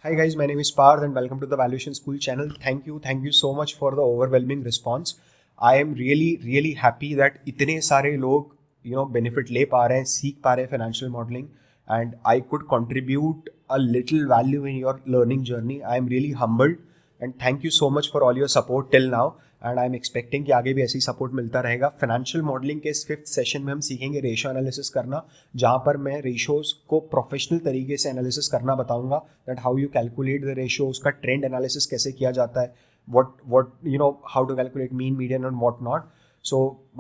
Hi guys, my name is Parth and welcome to the Valuation School channel. Thank you so much for the overwhelming response. I am really happy that इतने सारे लोग benefit ले पा रहे हैं, सीख पा रहे हैं financial modeling, and I could contribute a little value in your learning journey. I am really humbled and thank you so much for all your support till now. And I am expecting कि आगे भी ऐसी support मिलता रहेगा. Financial modelling के इस 5th session में हम सीखेंगे रेशियो एनालिसिस करना, जहाँ पर मैं रेशियोज को प्रोफेशनल तरीके से एनालिसिस करना बताऊंगा. That how you calculate the ratio, उसका ट्रेंड एनालिसिस कैसे किया जाता है, what how to calculate mean, median and what not. So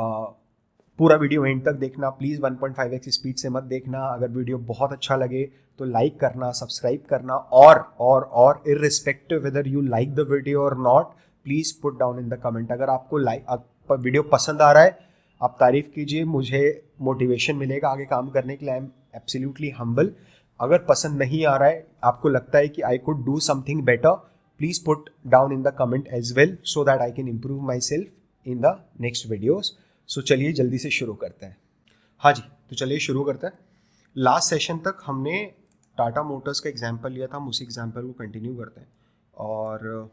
पूरा वीडियो एंड तक देखना प्लीज़. 1.5x स्पीड से मत देखना. अगर वीडियो बहुत अच्छा लगे तो लाइक करना, सब्सक्राइब करना, और irrespective whether you like the video और not, please put down in the comment. अगर आपको वीडियो पसंद आ रहा है आप तारीफ़ कीजिए, मुझे मोटिवेशन मिलेगा आगे काम करने के लिए. I am absolutely humble. अगर पसंद नहीं आ रहा है, आपको लगता है कि I could do something better, please put down in the comment as well so that I can improve my self in the next videos. So चलिए जल्दी से शुरू करते हैं. हाँ जी, तो चलिए शुरू करते हैं. लास्ट सेशन तक हमने टाटा मोटर्स का एग्जाम्पल लिया था, हम उसी एग्जाम्पल को कंटिन्यू करते हैं. और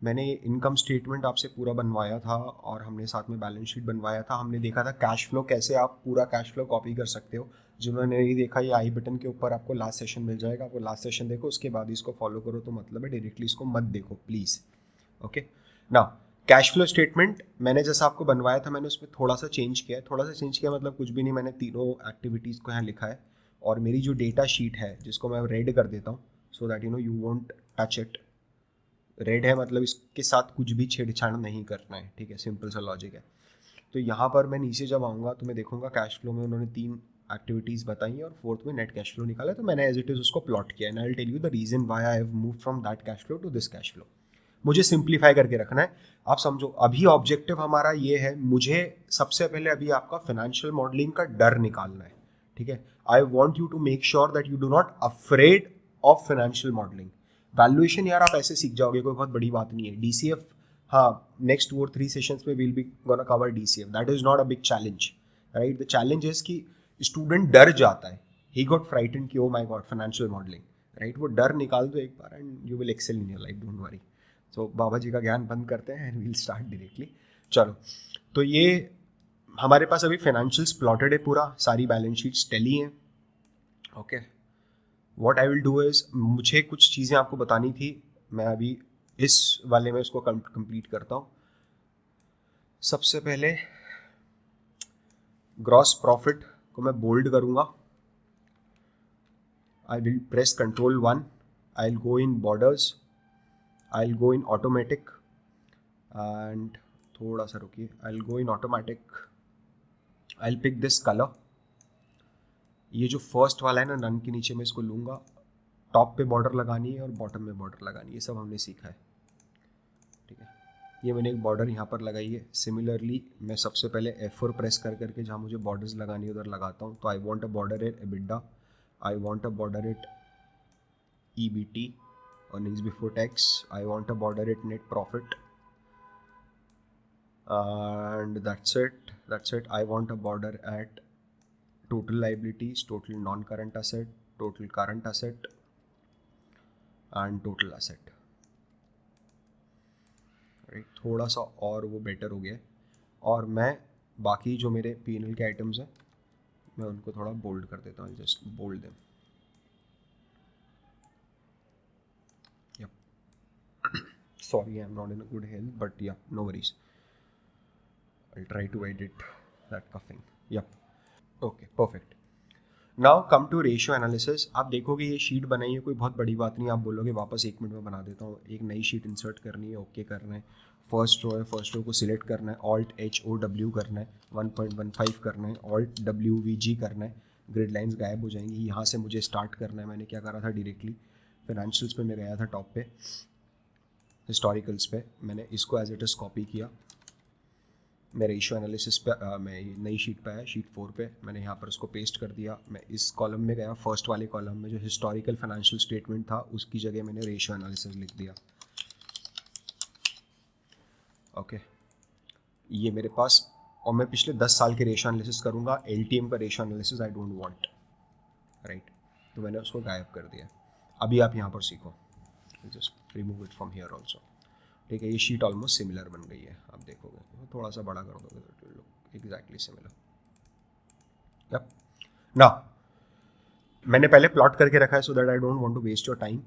मैंने इनकम स्टेटमेंट आपसे पूरा बनवाया था और हमने साथ में बैलेंस शीट बनवाया था. हमने देखा था कैश फ्लो कैसे आप पूरा कैश फ्लो कॉपी कर सकते हो. जिन्होंने नहीं देखा, ये आई बटन के ऊपर आपको लास्ट सेशन मिल जाएगा. आपको लास्ट सेशन देखो, उसके बाद इसको फॉलो करो तो मतलब है, डायरेक्टली इसको मत देखो प्लीज़. ओके ना, कैश फ्लो स्टेटमेंट मैंने जैसा आपको बनवाया था, मैंने उसमें थोड़ा सा चेंज किया. मतलब कुछ भी नहीं, मैंने तीनों एक्टिविटीज़ को यहाँ लिखा है. और मेरी जो डेटा शीट है जिसको मैं रेड कर देता हूँ so that you won't touch it. Red है मतलब इसके साथ कुछ भी छेड़छाड़ नहीं करना है, ठीक है, सिंपल सा लॉजिक है. तो यहाँ पर मैं नीचे जब आऊँगा तो मैं देखूँगा कैश फ्लो में उन्होंने 3 एक्टिविटीज़ बताई हैं और 4th में नेट कैश फ्लो निकाला. तो मैंने एज इट इज़ उसको प्लॉट किया. And I will tell you the reason why I have moved from that cash flow to this cash flow. मुझे सिंप्लीफाई करके रखना है. आप समझो, अभी ऑब्जेक्टिव हमारा ये है, मुझे सबसे पहले अभी आपका फाइनेंशियल मॉडलिंग का डर निकालना है, ठीक है. I want you to make sure that you do not afraid of financial modelling. Valuation यार आप ऐसे सीख जाओगे, कोई बहुत बड़ी बात नहीं है. डीसीएफ, हाँ, नेक्स्ट 2 और 3 सेशंस में will be gonna cover DCF. That is not a big challenge, right. The challenge is कि स्टूडेंट डर जाता है. ही गॉट फ्राइटेंड कि oh my God financial modelling, right. वो डर निकाल दो एक बार and you will excel in your life, don't worry. तो बाबा जी का ज्ञान बंद करते हैं एंड वील स्टार्ट डायरेक्टली. चलो, तो ये हमारे पास अभी फाइनेंशियल्स प्लॉटेड है पूरा, सारी बैलेंस शीट्स टैली हैं. Okay, what I will do is, मुझे कुछ चीज़ें आपको बतानी थी, मैं अभी इस वाले में इसको कंप्लीट करता हूँ. सबसे पहले ग्रॉस प्रॉफिट को मैं बोल्ड करूँगा. I will press Ctrl+1. I will go in borders, I will go in automatic and थोड़ा सा रुकिए, I will go in automatic. I will pick this colour. ये जो फर्स्ट वाला है ना, नन के नीचे मैं इसको लूँगा. टॉप पे बॉर्डर लगानी है और बॉटम में बॉर्डर लगानी है, ये सब हमने सीखा है, ठीक है. ये मैंने एक बॉर्डर यहाँ पर लगाई है. सिमिलरली मैं सबसे पहले F4 प्रेस कर करके जहाँ मुझे बॉर्डर्स लगानी है उधर लगाता हूँ. तो I want a border at EBITDA, I want a border at EBT, earnings before tax, I want a border at net profit, and that's it. I want a border at total liabilities, total non-current asset, total current asset and total asset, right. थोड़ा सा और वो better हो गया है. और मैं बाकी जो मेरे P&L के आइटम्स हैं मैं उनको थोड़ा बोल्ड कर देता हूँ. Just bold them. Sorry, I'm not in a good health, but yeah, no worries. I'll try to edit that coughing. Yep. Okay, perfect. Now come to ratio analysis. आप देखोगे ये शीट बनाई है, कोई बहुत बड़ी बात नहीं. आप बोलोगे वापस 1 मिनट में बना देता हूँ. एक नई शीट इंसर्ट करनी है, ओके करना है. फर्स्ट रो है, फर्स्ट रो को सिलेक्ट करना है, Alt+H+O+W करना है, 1.15 करना है, Alt+W+V+G करना है. ग्रिड लाइंस गायब हो जाएंगी. यहाँ से मुझे स्टार्ट करना है. मैंने क्या करा था, डायरेक्टली फाइनेंशियल्स पे मैं गया था, टॉप पे हिस्टोरिकल्स पे. मैंने इसको एज इट इज़ कॉपी किया. मैं रेशियो एनालिसिस पे मैं नई शीट पे आया, शीट 4 पे. मैंने यहाँ पर उसको पेस्ट कर दिया. मैं इस कॉलम में गया, फर्स्ट वाले कॉलम में जो हिस्टोरिकल फाइनेंशियल स्टेटमेंट था उसकी जगह मैंने रेशियो एनालिसिस लिख दिया. ओके, ये मेरे पास, और मैं पिछले 10 साल के रेशियो एनालिसिस करूँगा. LTM का ratio analysis I don't want, right. तो मैंने उसको गायब कर दिया. अभी आप यहाँ पर सीखो. Just remove it from here also. ठीक है, ये शीट ऑलमोस्ट सिमिलर बन गई है. आप देखोगे थोड़ा सा बड़ा कर दोगे तो look exactly similar. Yup. Now मैंने पहले प्लॉट करके रखा है so that I don't want to waste your time.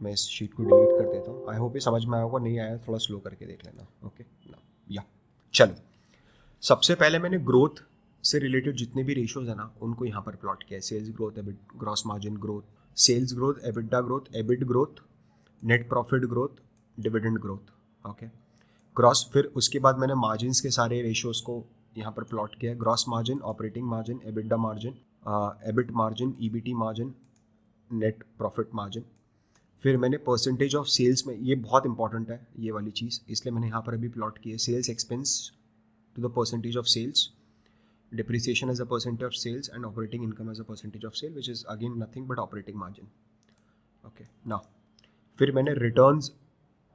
मैं इस शीट को डिलीट कर देता हूँ. आई होप ये समझ में आया होगा. नहीं आया थोड़ा स्लो करके देख लेना. ओके ना या चलो. सबसे पहले मैंने ग्रोथ से रिलेटेड जितने भी रेशियोज है ना उनको यहाँ पर प्लॉट किया है. Sales growth, EBIT, gross margin growth, sales growth, EBITDA growth, EBIT growth, net profit growth, dividend growth. Okay. Gross, फिर उसके बाद मैंने मार्जिन्स के सारे रेशियोज को यहाँ पर प्लॉट किया है. Gross margin, operating margin, EBITDA margin, EBIT margin, EBT margin, net profit margin. फिर मैंने परसेंटेज ऑफ सेल्स में, ये बहुत इंपॉर्टेंट है ये वाली चीज़, इसलिए मैंने यहाँ पर अभी प्लॉट की है. Sales expense to the percentage of sales, depreciation as a percentage of sales, and operating income as a percentage of sale, which is again nothing but operating margin. Okay, now फिर मैंने returns,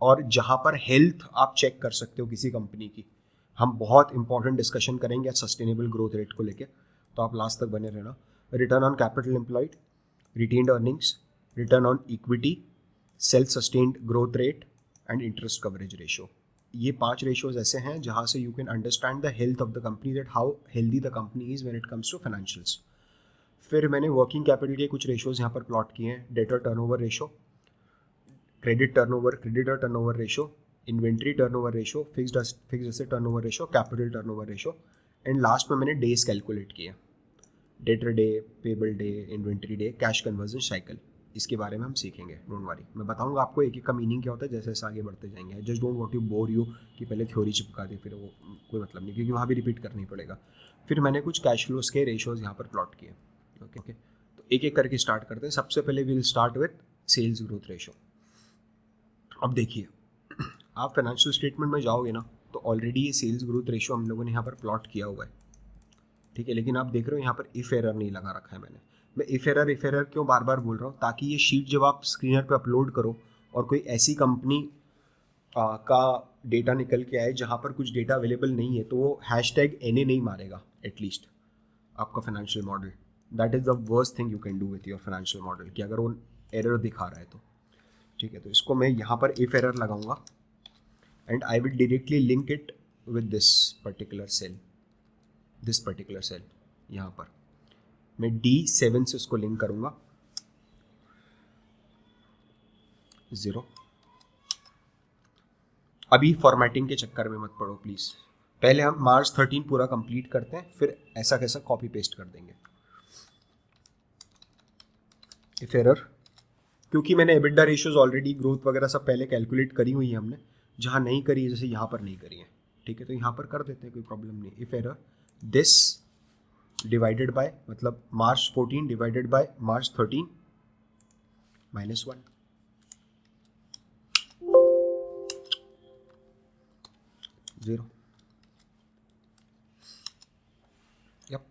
और जहाँ पर health आप check कर सकते हो किसी कंपनी की. हम बहुत इंपॉर्टेंट डिस्कशन करेंगे आज सस्टेनेबल ग्रोथ रेट को लेके, तो आप लास्ट तक बने रहना. Return on capital employed, retained earnings, return on equity, self sustained growth rate and interest coverage ratio. ये 5 रेशियोज ऐसे हैं जहाँ से you can understand the health of the company, that how healthy the company is when it comes to financials. फिर मैंने working capital के कुछ ratios यहाँ पर प्लॉट किए हैं. Debtor turnover ratio, creditor turnover ratio, inventory turnover ratio, fixed asset turnover ratio, capital turnover ratio, and last में मैंने डेज कैलकुलेट किए. Debtor day, payable day, inventory day, cash conversion cycle. इसके बारे में हम सीखेंगे, डोंट वरी. मैं बताऊंगा आपको एक एक का मीनिंग क्या होता है जैसे जैसे आगे बढ़ते जाएंगे. Just don't want to bore you कि पहले थ्योरी चिपका दे, फिर वो कोई मतलब नहीं, क्योंकि वहाँ भी रिपीट करना ही पड़ेगा. फिर मैंने कुछ कैश फ्लोज के रेशियोज यहाँ पर प्लॉट किए. ओके, तो एक एक करके स्टार्ट करते हैं. सबसे पहले we will start with sales growth ratio. अब देखिए, आप फाइनेंशियल स्टेटमेंट में जाओगे ना तो ऑलरेडी ये सेल्स ग्रोथ रेशियो हम लोगों ने यहाँ पर प्लॉट किया हुआ है. ठीक है, लेकिन आप देख रहे हो यहाँ पर इफ एरर नहीं लगा रखा है मैंने. मैं इफ एरर क्यों बार बार बोल रहा हूँ, ताकि ये शीट जब आप स्क्रीनर पे अपलोड करो और कोई ऐसी कंपनी का डेटा निकल के आए जहाँ पर कुछ डेटा अवेलेबल नहीं है, तो वो हैशटैग NA नहीं मारेगा एटलीस्ट आपका financial model. That is the worst thing you can do with your financial model, कि अगर वो एरर दिखा रहा है तो. ठीक है, तो इसको मैं यहाँ पर इफ एरर लगाऊंगा and I will directly link it with this particular cell. यहाँ पर मैं D7 से उसको लिंक करूँगा. 0. अभी फॉर्मेटिंग के चक्कर में मत पड़ो प्लीज़. पहले हम मार्च 13 पूरा कंप्लीट करते हैं, फिर ऐसा कैसा कॉपी पेस्ट कर देंगे. इफ एरर, क्योंकि मैंने एबिटा रेशियोज ऑलरेडी ग्रोथ वगैरह सब पहले कैलकुलेट करी हुई है हमने. जहाँ नहीं करी है, जैसे यहाँ पर नहीं करी है, ठीक है, तो यहाँ पर कर देते हैं, कोई प्रॉब्लम नहीं. If error, this divided bye, मतलब मार्च 14 divided by March 13 -1. Zero. Yep.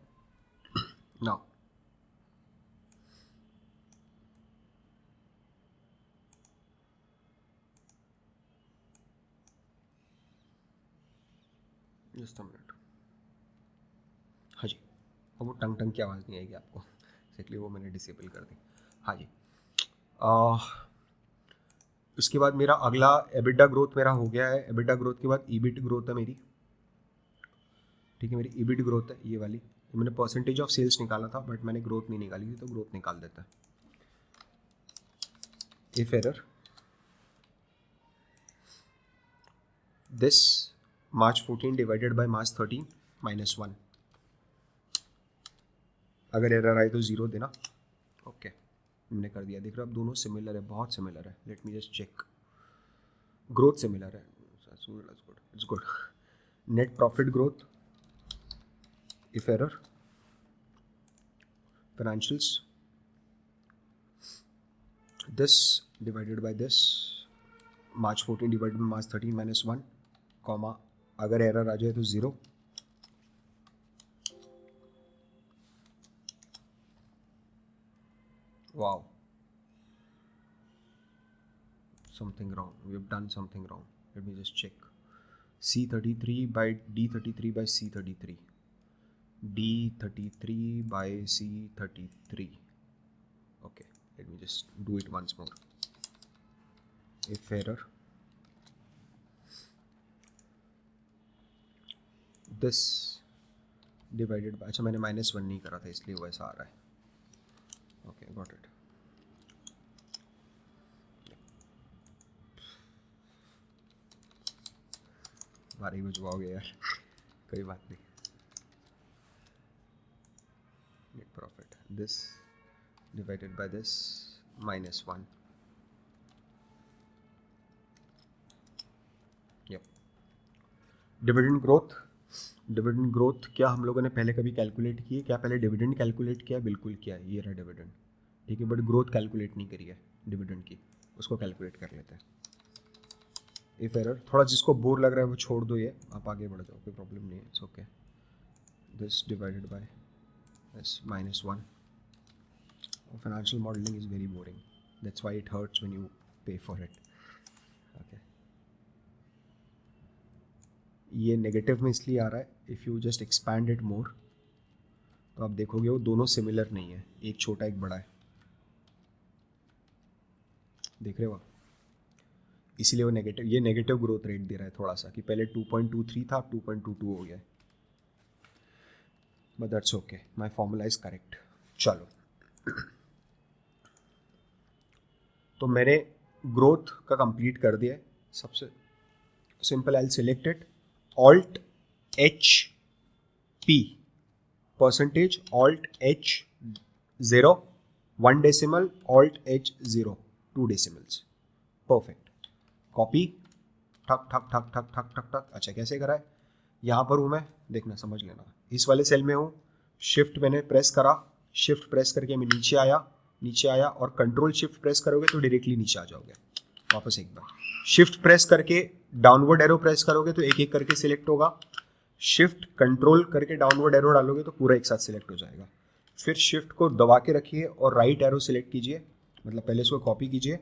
Now just a minute. हाँ जी, और वो टंग की आवाज़ नहीं आएगी आपको, इसलिए वो मैंने डिसेबल कर दी. हाँ जी. उसके बाद मेरा अगला एबिटा ग्रोथ मेरा हो गया है. एबिटा ग्रोथ के बाद ईबिट ग्रोथ है मेरी. ठीक है, मेरी ईबिट ग्रोथ है ये वाली. मैंने परसेंटेज ऑफ सेल्स निकाला था बट मैंने ग्रोथ नहीं निकाली थी, तो ग्रोथ निकाल देता है. If error, this March 14 divided by March 13 -1. अगर एरर आए तो 0 देना. ओके, मैंने कर दिया. देख रहे हो, अब दोनों सिमिलर है, बहुत सिमिलर है. Let me just check. Growth similar है, it's good. Net profit growth, if error, financials, this divided by this, March 14 divided by March 13 -1, comma, अगर एरर आ जाए तो 0. Wow, something wrong, we have done something wrong. Let me just check. C33 by D33 by C33, D33 by C33. Okay, let me just do it once more. if error this divided by, अच्छा मैंने -1 नहीं करा था इसलिए वैसा आ रहा है. Okay got it. बारह बजवाओगे यार, कोई बात नहीं. Net profit this divided by this -1. Yup. Dividend growth क्या हम लोगों ने पहले कभी कैलकुलेट की है? क्या पहले डिविडेंड कैलकुलेट किया? बिल्कुल किया है, ये रहा डिविडेंड. ठीक है, बट ग्रोथ कैलकुलेट नहीं करी है डिविडेंड की, उसको कैलकुलेट कर लेते हैं. इफ एरर, थोड़ा जिसको बोर लग रहा है वो छोड़ दो, ये आप आगे बढ़ जाओ, कोई प्रॉब्लम नहीं है, it's okay. This divided by this -1. Financial modelling is very boring, that's why it hurts when you पे फॉर इट. ओके, ये नेगेटिव में इसलिए आ रहा है, if you just expand it more तो आप देखोगे वो दोनों सिमिलर नहीं है, एक छोटा एक बड़ा है. देख रहे हो आप? इसीलिए वो नेगेटिव, ये नेगेटिव ग्रोथ रेट दे रहा है थोड़ा सा, कि पहले 2.23 था, 2.22 हो गया है. But that's okay, my formula is correct. चलो, तो मैंने ग्रोथ का कंप्लीट कर दिया है. सबसे simple, I will select it, alt H P percentage, alt H 0 1 decimal, alt H 0 2 decimals. Perfect. Copy, ठक ठक ठक ठक ठक ठक ठक. अच्छा कैसे करा है? यहाँ पर हूँ मैं, देखना समझ लेना, इस वाले सेल में हूँ, शिफ्ट मैंने प्रेस करा, शिफ्ट प्रेस करके मैं नीचे आया और कंट्रोल शिफ्ट प्रेस करोगे तो डायरेक्टली नीचे आ जाओगे. वापस एक बार शिफ्ट प्रेस करके डाउनवर्ड एरो प्रेस करोगे तो एक एक करके सिलेक्ट होगा. शिफ्ट कंट्रोल करके डाउनवर्ड एरो डालोगे तो पूरा एक साथ सिलेक्ट हो जाएगा. फिर शिफ्ट को दबा के रखिए और राइट एरो सिलेक्ट कीजिए, मतलब पहले इसको कॉपी कीजिए,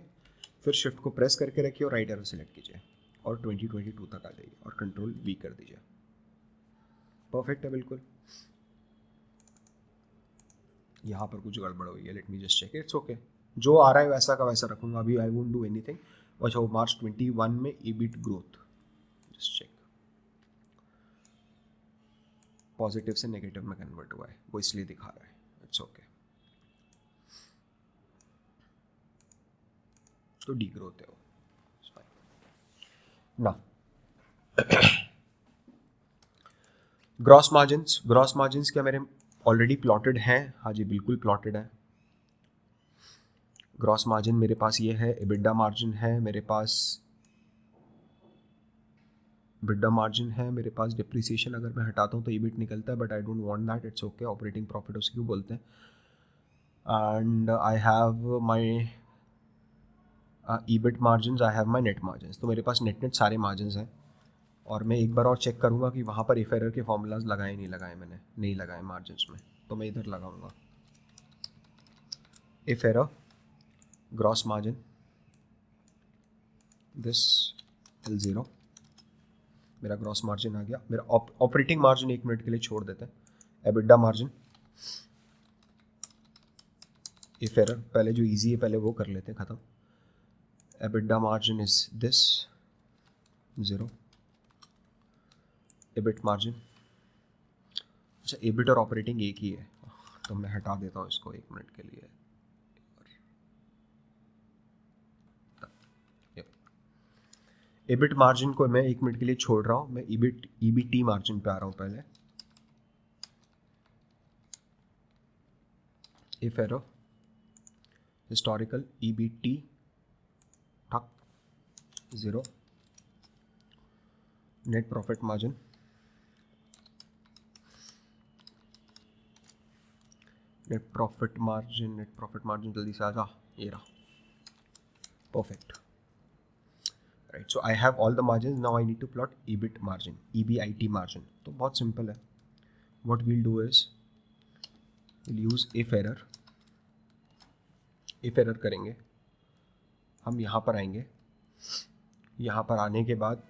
फिर शिफ्ट को प्रेस करके रखिए और राइट एरो सिलेक्ट कीजिए और 2022 तक आ जाइए और कंट्रोल V कर दीजिए. परफेक्ट है बिल्कुल. यहाँ पर कुछ गड़बड़ हुई है, let me just check. It's okay, जो आ रहा है वैसा का वैसा रखूंगा अभी, आई वोंट डू एनीथिंग. अच्छा, वो मार्च 21 में EBIT growth, just check, positive से नेगेटिव में कन्वर्ट हुआ है, वो इसलिए दिखा रहा है. It's okay. तो डी ग्रोथ है वो ना. ग्रॉस मार्जिन्स क्या मेरे ऑलरेडी प्लॉटेड हैं? हाँ जी बिल्कुल प्लॉटेड है. ग्रॉस मार्जिन मेरे पास ये है, EBITDA मार्जिन है मेरे पास, EBITDA मार्जिन है मेरे पास. डिप्रिसिएशन अगर मैं हटाता हूँ तो EBIT निकलता है, but I don't want that, it's okay. Operating profit उसे क्यों बोलते हैं. And I have my EBIT margin, I have my net margin. तो मेरे पास नेट सारे मार्जिन हैं. और मैं एक बार और चेक करूँगा कि वहाँ पर इफ एरर के फॉर्मूलाज लगाए मैंने नहीं लगाए मार्जिन में, तो मैं इधर लगाऊंगा if error gross margin this L0. मेरा ग्रॉस मार्जिन आ गया. मेरा ऑपरेटिंग मार्जिन 1 मिनट के लिए छोड़ देते हैं. EBITDA मार्जिन, इफ एरर पहले जो इजी है पहले वो कर लेते हैं ख़त्म. EBITDA margin is this 0. EBIT margin, अच्छा EBIT और ऑपरेटिंग एक ही है, तो मैं हटा देता हूँ इसको 1 मिनट के लिए. EBIT मार्जिन को मैं 1 मिनट के लिए छोड़ रहा हूँ, मैं EBT मार्जिन पे आ रहा हूँ पहले. इफ एरो हिस्टोरिकल EBT ठक 0. Net profit margin, net profit margin जल्दी से आ जा, ये रहा. Perfect. Right, so I have all the margin. Now I need to plot EBIT margin, EBIT margin. तो बहुत सिंपल है. What we'll do is will use if error करेंगे हम. यहाँ पर आएंगे, यहाँ पर आने के बाद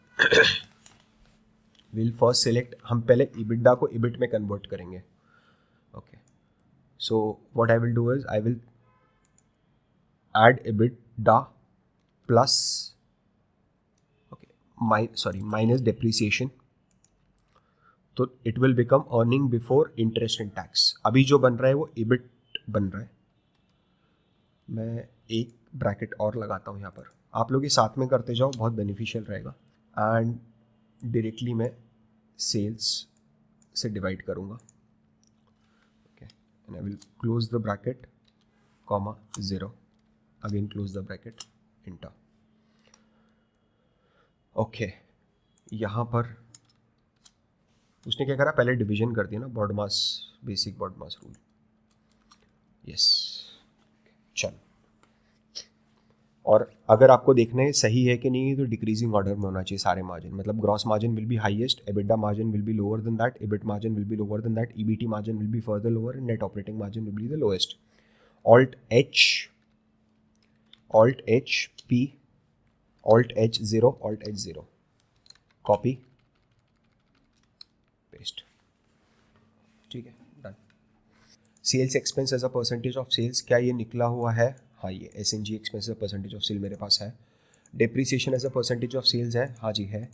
विल फर्स्ट सेलेक्ट, हम पहले EBITDA को EBIT में कन्वर्ट करेंगे. Okay, so what I will do is I will add EBITDA plus minus depreciation, तो it will become earning before interest and tax. अभी जो बन रहा है वो EBIT बन रहा है. मैं एक ब्रैकेट और लगाता हूँ यहाँ पर, आप लोग ये साथ में करते जाओ, बहुत बेनिफिशियल रहेगा. एंड डायरेक्टली मैं सेल्स से डिवाइड करूँगा. Okay, and I will close the bracket, comma 0, again close the bracket, inter. Okay, यहाँ पर उसने क्या करा, पहले डिवीजन कर दिया ना, BODMAS, basic BODMAS rule. Yes, चलो. और अगर आपको देखना है सही है कि नहीं, तो डिक्रीजिंग ऑर्डर में होना चाहिए सारे मार्जिन. मतलब gross margin will be highest, EBITDA margin will be lower than that, EBIT margin will be lower than that, EBT margin will be further lower, and net operating margin will be the lowest. Alt H P, Alt H0, Alt H0, copy paste. ठीक है, done. Sales expense as a percentage of sales, क्या ये निकला हुआ है? हाँ, ये SNG expense as a percentage of cell मेरे पास है. Depreciation as a percentage of sales है, हाँ जी है.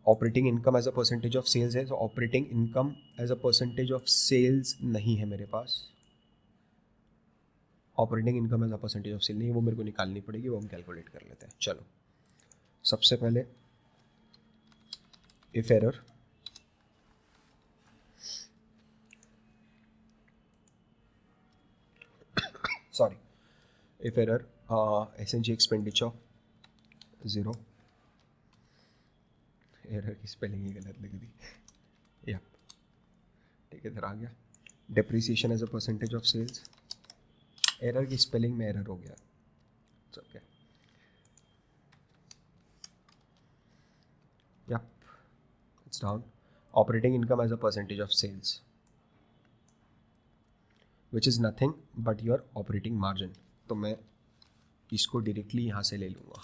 Operating income as a percentage of sales है, तो operating income as a percentage of sales नहीं है मेरे पास. Operating income as a percentage of sale नहीं है, वो मेरे को निकालनी पड़ेगी, वो हम कैलकुलेट कर लेते हैं. चलो, सबसे पहले if error, sorry, if error, SNG expenditure 0, error की स्पेलिंग ही गलत लिख दी. या ठीक है, इधर आ गया. Depreciation as a percentage of sales, error की स्पेलिंग में एरर हो गया. Okay, yeah it's down. Operating income as a percentage of sales, which is nothing but your operating margin. तो मैं इसको डायरेक्टली यहाँ से ले लूँगा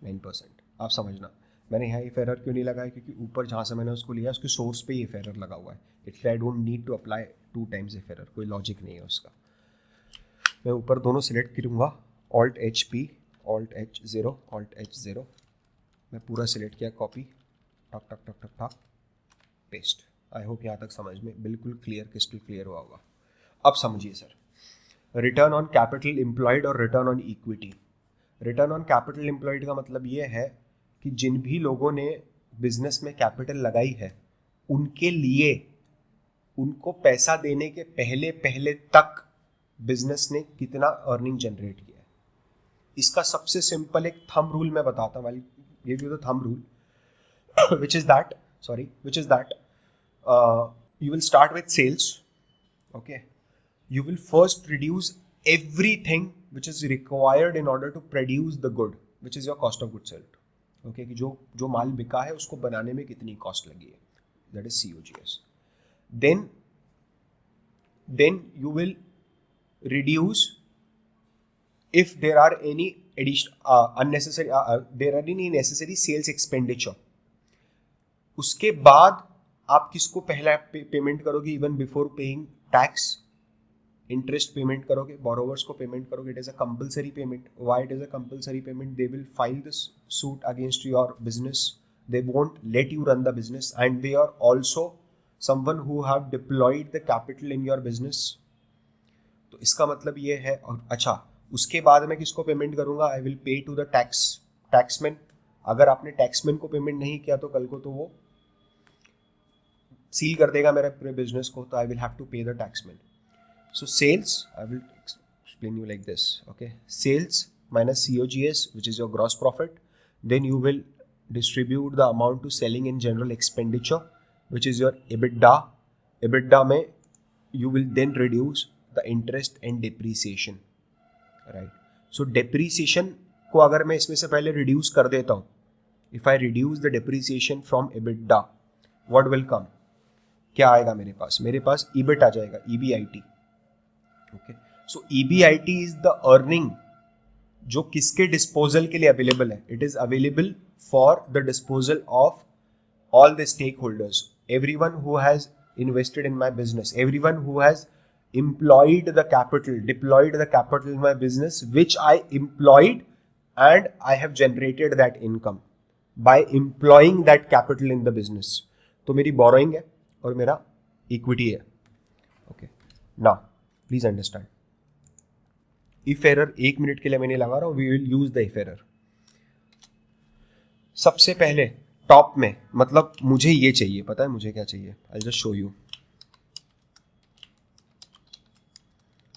9%. आप समझना, मैंने यहाँ इफ एरर क्यों नहीं लगाया, क्योंकि ऊपर जहाँ से मैंने उसको लिया उसके सोर्स पे इफ एरर लगा हुआ है. इसलिए I don't need to apply 2 times if error, कोई लॉजिक नहीं है उसका. मैं ऊपर दोनों सिलेक्ट करूँगा, Alt H P, Alt H0, Alt H0. मैं पूरा सिलेक्ट किया, कॉपी, टक टक टक टक टक, पेस्ट. आई होप यहाँ तक समझ में बिल्कुल क्लियर, क्रिस्टल क्लियर हुआ होगा. अब समझिए sir, return on capital employed और return on equity. Return on capital employed का मतलब ये है कि जिन भी लोगों ने बिजनेस में कैपिटल लगाई है, उनके लिए उनको पैसा देने के पहले पहले तक बिजनेस ने कितना अर्निंग जनरेट किया है. इसका सबसे सिंपल एक थंब रूल मैं बताता हूँ. ये भी तो thumb rule, which is that you will start with sales. Okay, you will first reduce everything which is required in order to produce the good, which is your cost of goods sold. Okay, कि जो माल बिका है उसको बनाने में कितनी cost लगी है, that is COGS. Then you will reduce if there are any necessary sales expenditure. उसके बाद आप किसको पहला पेमेंट करोगे? Even before paying tax, interest payment करोगे, बोरोवर्स को पेमेंट करोगे. It is a compulsory payment. Why it is a compulsory payment? They will file this suit against your business. They won't let you run the business and they are also someone who have deployed the capital in your business. तो इसका मतलब ये है. और अच्छा, उसके बाद मैं किसको पेमेंट करूंगा? I will pay to the taxman. अगर आपने टैक्समैन को पेमेंट नहीं किया तो कल को तो वो सील कर देगा मेरे पूरे बिजनेस को, तो I will have to pay the taxman. So sales, I will explain you like this. Okay, sales minus COGS, which is your gross profit. Then you will distribute the amount to selling and general expenditure, which is your EBITDA. EBITDA में you will then reduce the interest and depreciation, right? So depreciation को अगर मैं इसमें से पहले reduce कर देता हूँ, if I reduce the depreciation from EBITDA, what will come? क्या आएगा मेरे पास? मेरे पास EBIT आ जाएगा, EBIT. Okay, so EBIT is the earning जो किसके डिस्पोजल के लिए अवेलेबल है? It is available for the disposal of all the stakeholders, everyone who has invested in my business, everyone who has employed the capital, deployed the capital in my business, which I employed and I have generated that income. By employing that capital in the business. तो मेरी borrowing है और मेरा equity है। Okay, now please understand, if error 1 minute के लिए मैं नहीं लगा रहा हूं, we will use the if error. सबसे पहले टॉप में, मतलब मुझे ये चाहिए, पता है मुझे क्या चाहिए, I just show you.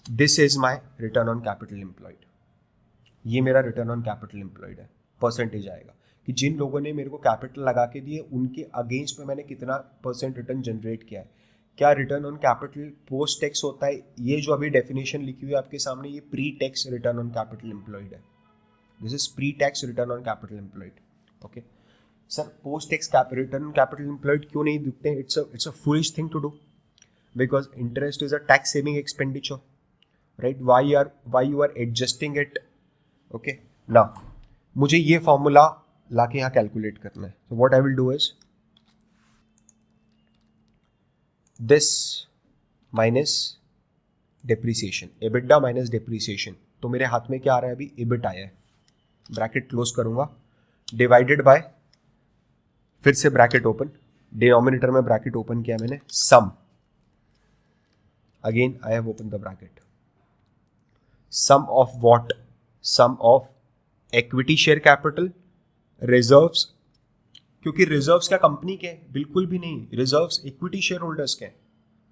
This is my return on capital employed. ये मेरा रिटर्न ऑन कैपिटल एम्प्लॉयड है, परसेंटेज आएगा कि जिन लोगों ने मेरे को कैपिटल लगा के दिए उनके अगेंस्ट में मैंने कितना परसेंट रिटर्न जनरेट किया है। क्या return on capital post tax होता है? ये जो अभी डेफिनेशन लिखी हुई है आपके सामने, ये pre tax return on capital employed है। This is pre tax return on capital employed. Okay sir, post tax return on capital employed क्यों नहीं दिखते? It's a foolish thing to do, because interest is a tax saving expenditure, right? why you are adjusting it? Okay, ना मुझे ये formula लाके यहाँ calculate करना है। so what I will do is this minus depreciation, EBITDA minus depreciation। तो मेरे हाथ में क्या आ रहा है अभी? EBIT आया है, ब्रैकेट क्लोज करूंगा, डिवाइडेड बाय, फिर से ब्रैकेट ओपन, डिनोमिनेटर में ब्रैकेट ओपन किया मैंने, sum, again I have open the bracket, sum of what? Sum of equity share capital, reserves, क्योंकि रिजर्व्स क्या कंपनी के? बिल्कुल भी नहीं, रिजर्व्स इक्विटी शेयर होल्डर्स के,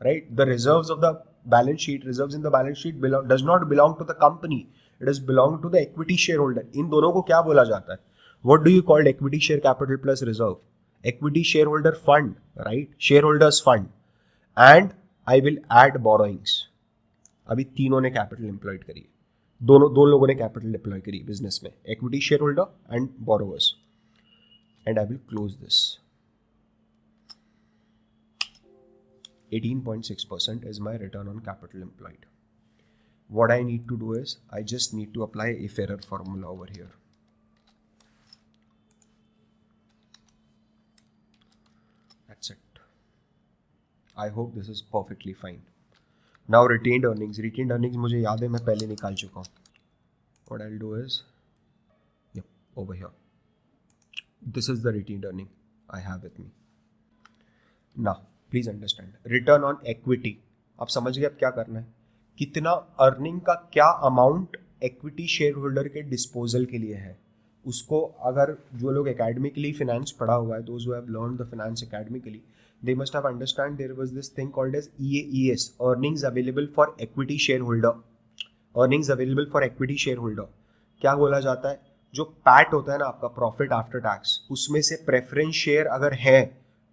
right? The reserves of the balance sheet, reserves in the balance sheet does not belong to the company, it is belong to the equity share holder. इन दोनों को क्या बोला जाता है? What do you called equity share capital plus reserve? Equity share holder fund, right? Share holders fund, and I will add borrowings. अभी तीनों ने कैपिटल एम्प्लॉयड करी, दो लोगों ने कैपिटल डिप्लॉय करी बिजनेस में, equity share holder and borrowers, and I will close this. 18.6% is my return on capital employed. What I need to do is I just need to apply if error formula over here. That's it. I hope this is perfectly fine. Now retained earnings. Retained earnings मुझे याद है मैं पहले निकाल चुका हूँ. What I'll do is, yep, over here. This is the retained earning I have with me. Now, please understand. Return on equity. आप समझ गए अब क्या करना है? कितना अर्निंग का क्या अमाउंट इक्विटी शेयर होल्डर के डिस्पोजल के लिए है, उसको अगर जो लोग एकेडमिकली फिनेंस पढ़ा हुआ है, those who have learned the finance academically, they must have understand there was this thing called as EAES, earnings available for equity shareholder. earnings available for equity shareholder क्या बोला जाता है? जो पैट होता है ना आपका, प्रॉफिट आफ्टर टैक्स, उसमें से प्रेफरेंस शेयर अगर है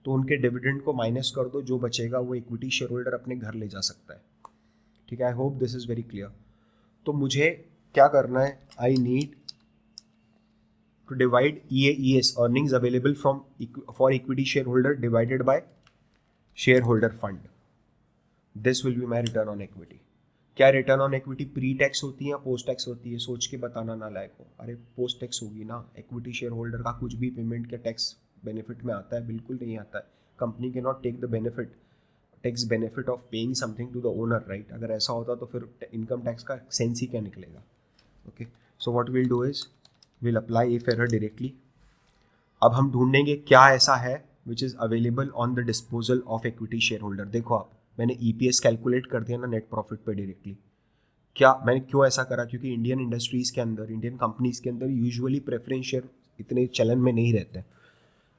तो उनके डिविडेंड को माइनस कर दो, जो बचेगा वो इक्विटी शेयर होल्डर अपने घर ले जा सकता है. ठीक है, आई hope this is very clear. तो मुझे क्या करना है? I need to divide EAES, earnings available for equity shareholder, divided by shareholder fund. This will be my return on equity. क्या return on equity pre tax होती है या post tax होती है? सोच के बताना ना लायक हो. अरे पोस्ट टैक्स होगी ना. इक्विटी शेयर होल्डर का कुछ भी पेमेंट के टैक्स बेनिफिट में आता है? बिल्कुल नहीं आता है. कंपनी के not take the benefit, tax benefit of paying something to the owner, right? अगर ऐसा होता तो फिर इनकम टैक्स का सेंस ही क्या निकलेगा. Okay, so what will do is will apply if error directly. अब हम ढूंढेंगे क्या ऐसा है which is available on the disposal of equity share holder. देखो आप, मैंने EPS कैलकुलेट कर दिया ना नेट प्रॉफिट पे डायरेक्टली. क्या मैंने क्यों ऐसा करा? क्योंकि इंडियन इंडस्ट्रीज़ के अंदर, इंडियन कंपनीज के अंदर यूजुअली प्रेफरेंस शेयर इतने चलन में नहीं रहते,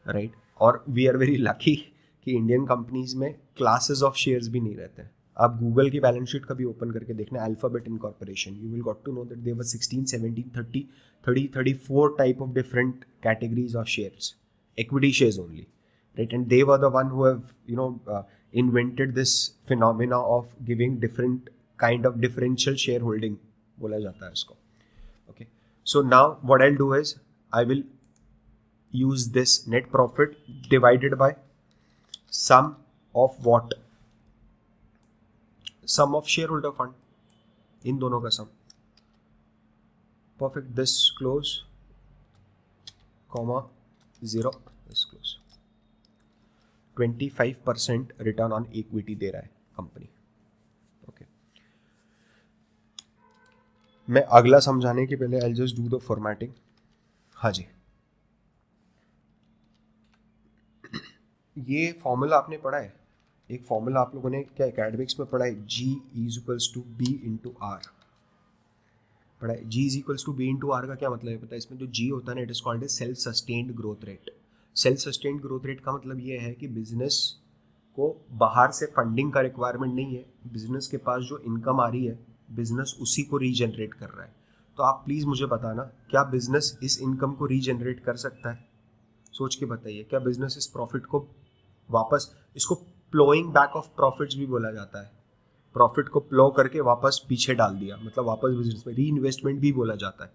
राइट? और वी आर वेरी लकी कि इंडियन कंपनीज में क्लासेस ऑफ शेयर्स भी नहीं रहते. आप गूगल की बैलेंस शीट कभी ओपन करके देखना, Alphabet incorporation, you will got to know that there were 16, 17, 30, 34 type of different categories of shares, equity shares only, right? And they were the one who have invented this phenomena of giving different kind of differential shareholding, बोला जाता है इसको. Okay, so now what I'll do is I will use this net profit divided by sum of what? Sum of shareholder fund, इन दोनों का sum. Perfect. This close, comma 0, this close. 25% return on equity दे रहा है company. Okay, मैं अगला समझाने के पहले I just do the formatting. हाँ जी, ये फॉर्मूला आपने पढ़ा है, एक फॉर्मूला आप लोगों ने क्या एकेडमिक्स में पढ़ा है, G is equals to B into R पढ़ा है। G is equals to B into R का क्या मतलब है पता है? इसमें जो G होता है ना, it is called a self sustained growth rate. Self sustained growth rate का मतलब ये है कि बिजनेस को बाहर से फंडिंग का रिक्वायरमेंट नहीं है, बिजनेस के पास जो इनकम आ रही है बिजनेस उसी को रीजनरेट कर रहा है। तो आप प्लीज़ मुझे बताना, क्या बिजनेस इस इनकम को रीजनरेट कर सकता है? सोच के बताइए, क्या बिजनेस इस प्रॉफिट को वापस, इसको प्लोइंग बैक ऑफ प्रॉफिट्स भी बोला जाता है, प्रॉफिट को प्लो करके वापस पीछे डाल दिया, मतलब वापस बिजनेस में री इन्वेस्टमेंट भी बोला जाता है।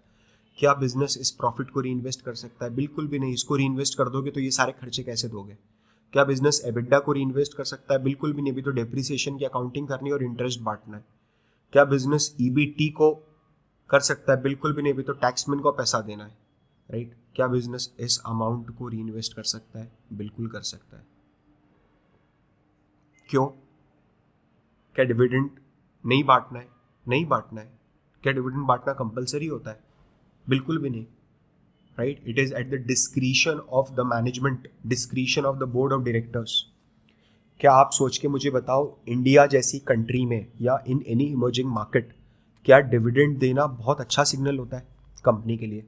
क्या बिजनेस इस प्रॉफिट को री इन्वेस्ट कर सकता है? बिल्कुल भी नहीं। इसको री इन्वेस्ट कर दोगे तो ये सारे खर्चे कैसे दोगे? क्या बिजनेस एबिडा को री इन्वेस्ट कर सकता है? बिल्कुल भी नहीं, भी तो डेप्रिसिएशन की अकाउंटिंग करनी है और इंटरेस्ट बांटना है। क्या बिजनेस ईबीटी को कर सकता है? बिल्कुल भी नहीं, भी तो टैक्समैन को पैसा देना है, राइट? क्या बिजनेस इस अमाउंट को री इन्वेस्ट कर सकता है? बिल्कुल कर सकता है। क्यों? क्या डिविडेंड नहीं बांटना है? नहीं बांटना है। क्या डिविडेंड बांटना कंपलसरी होता है? बिल्कुल भी नहीं, right? It is at the discretion of the management, discretion of the board of directors. क्या आप सोच के मुझे बताओ, इंडिया जैसी कंट्री में या इन एनी इमर्जिंग मार्केट क्या डिविडेंड देना बहुत अच्छा सिग्नल होता है कंपनी के लिए?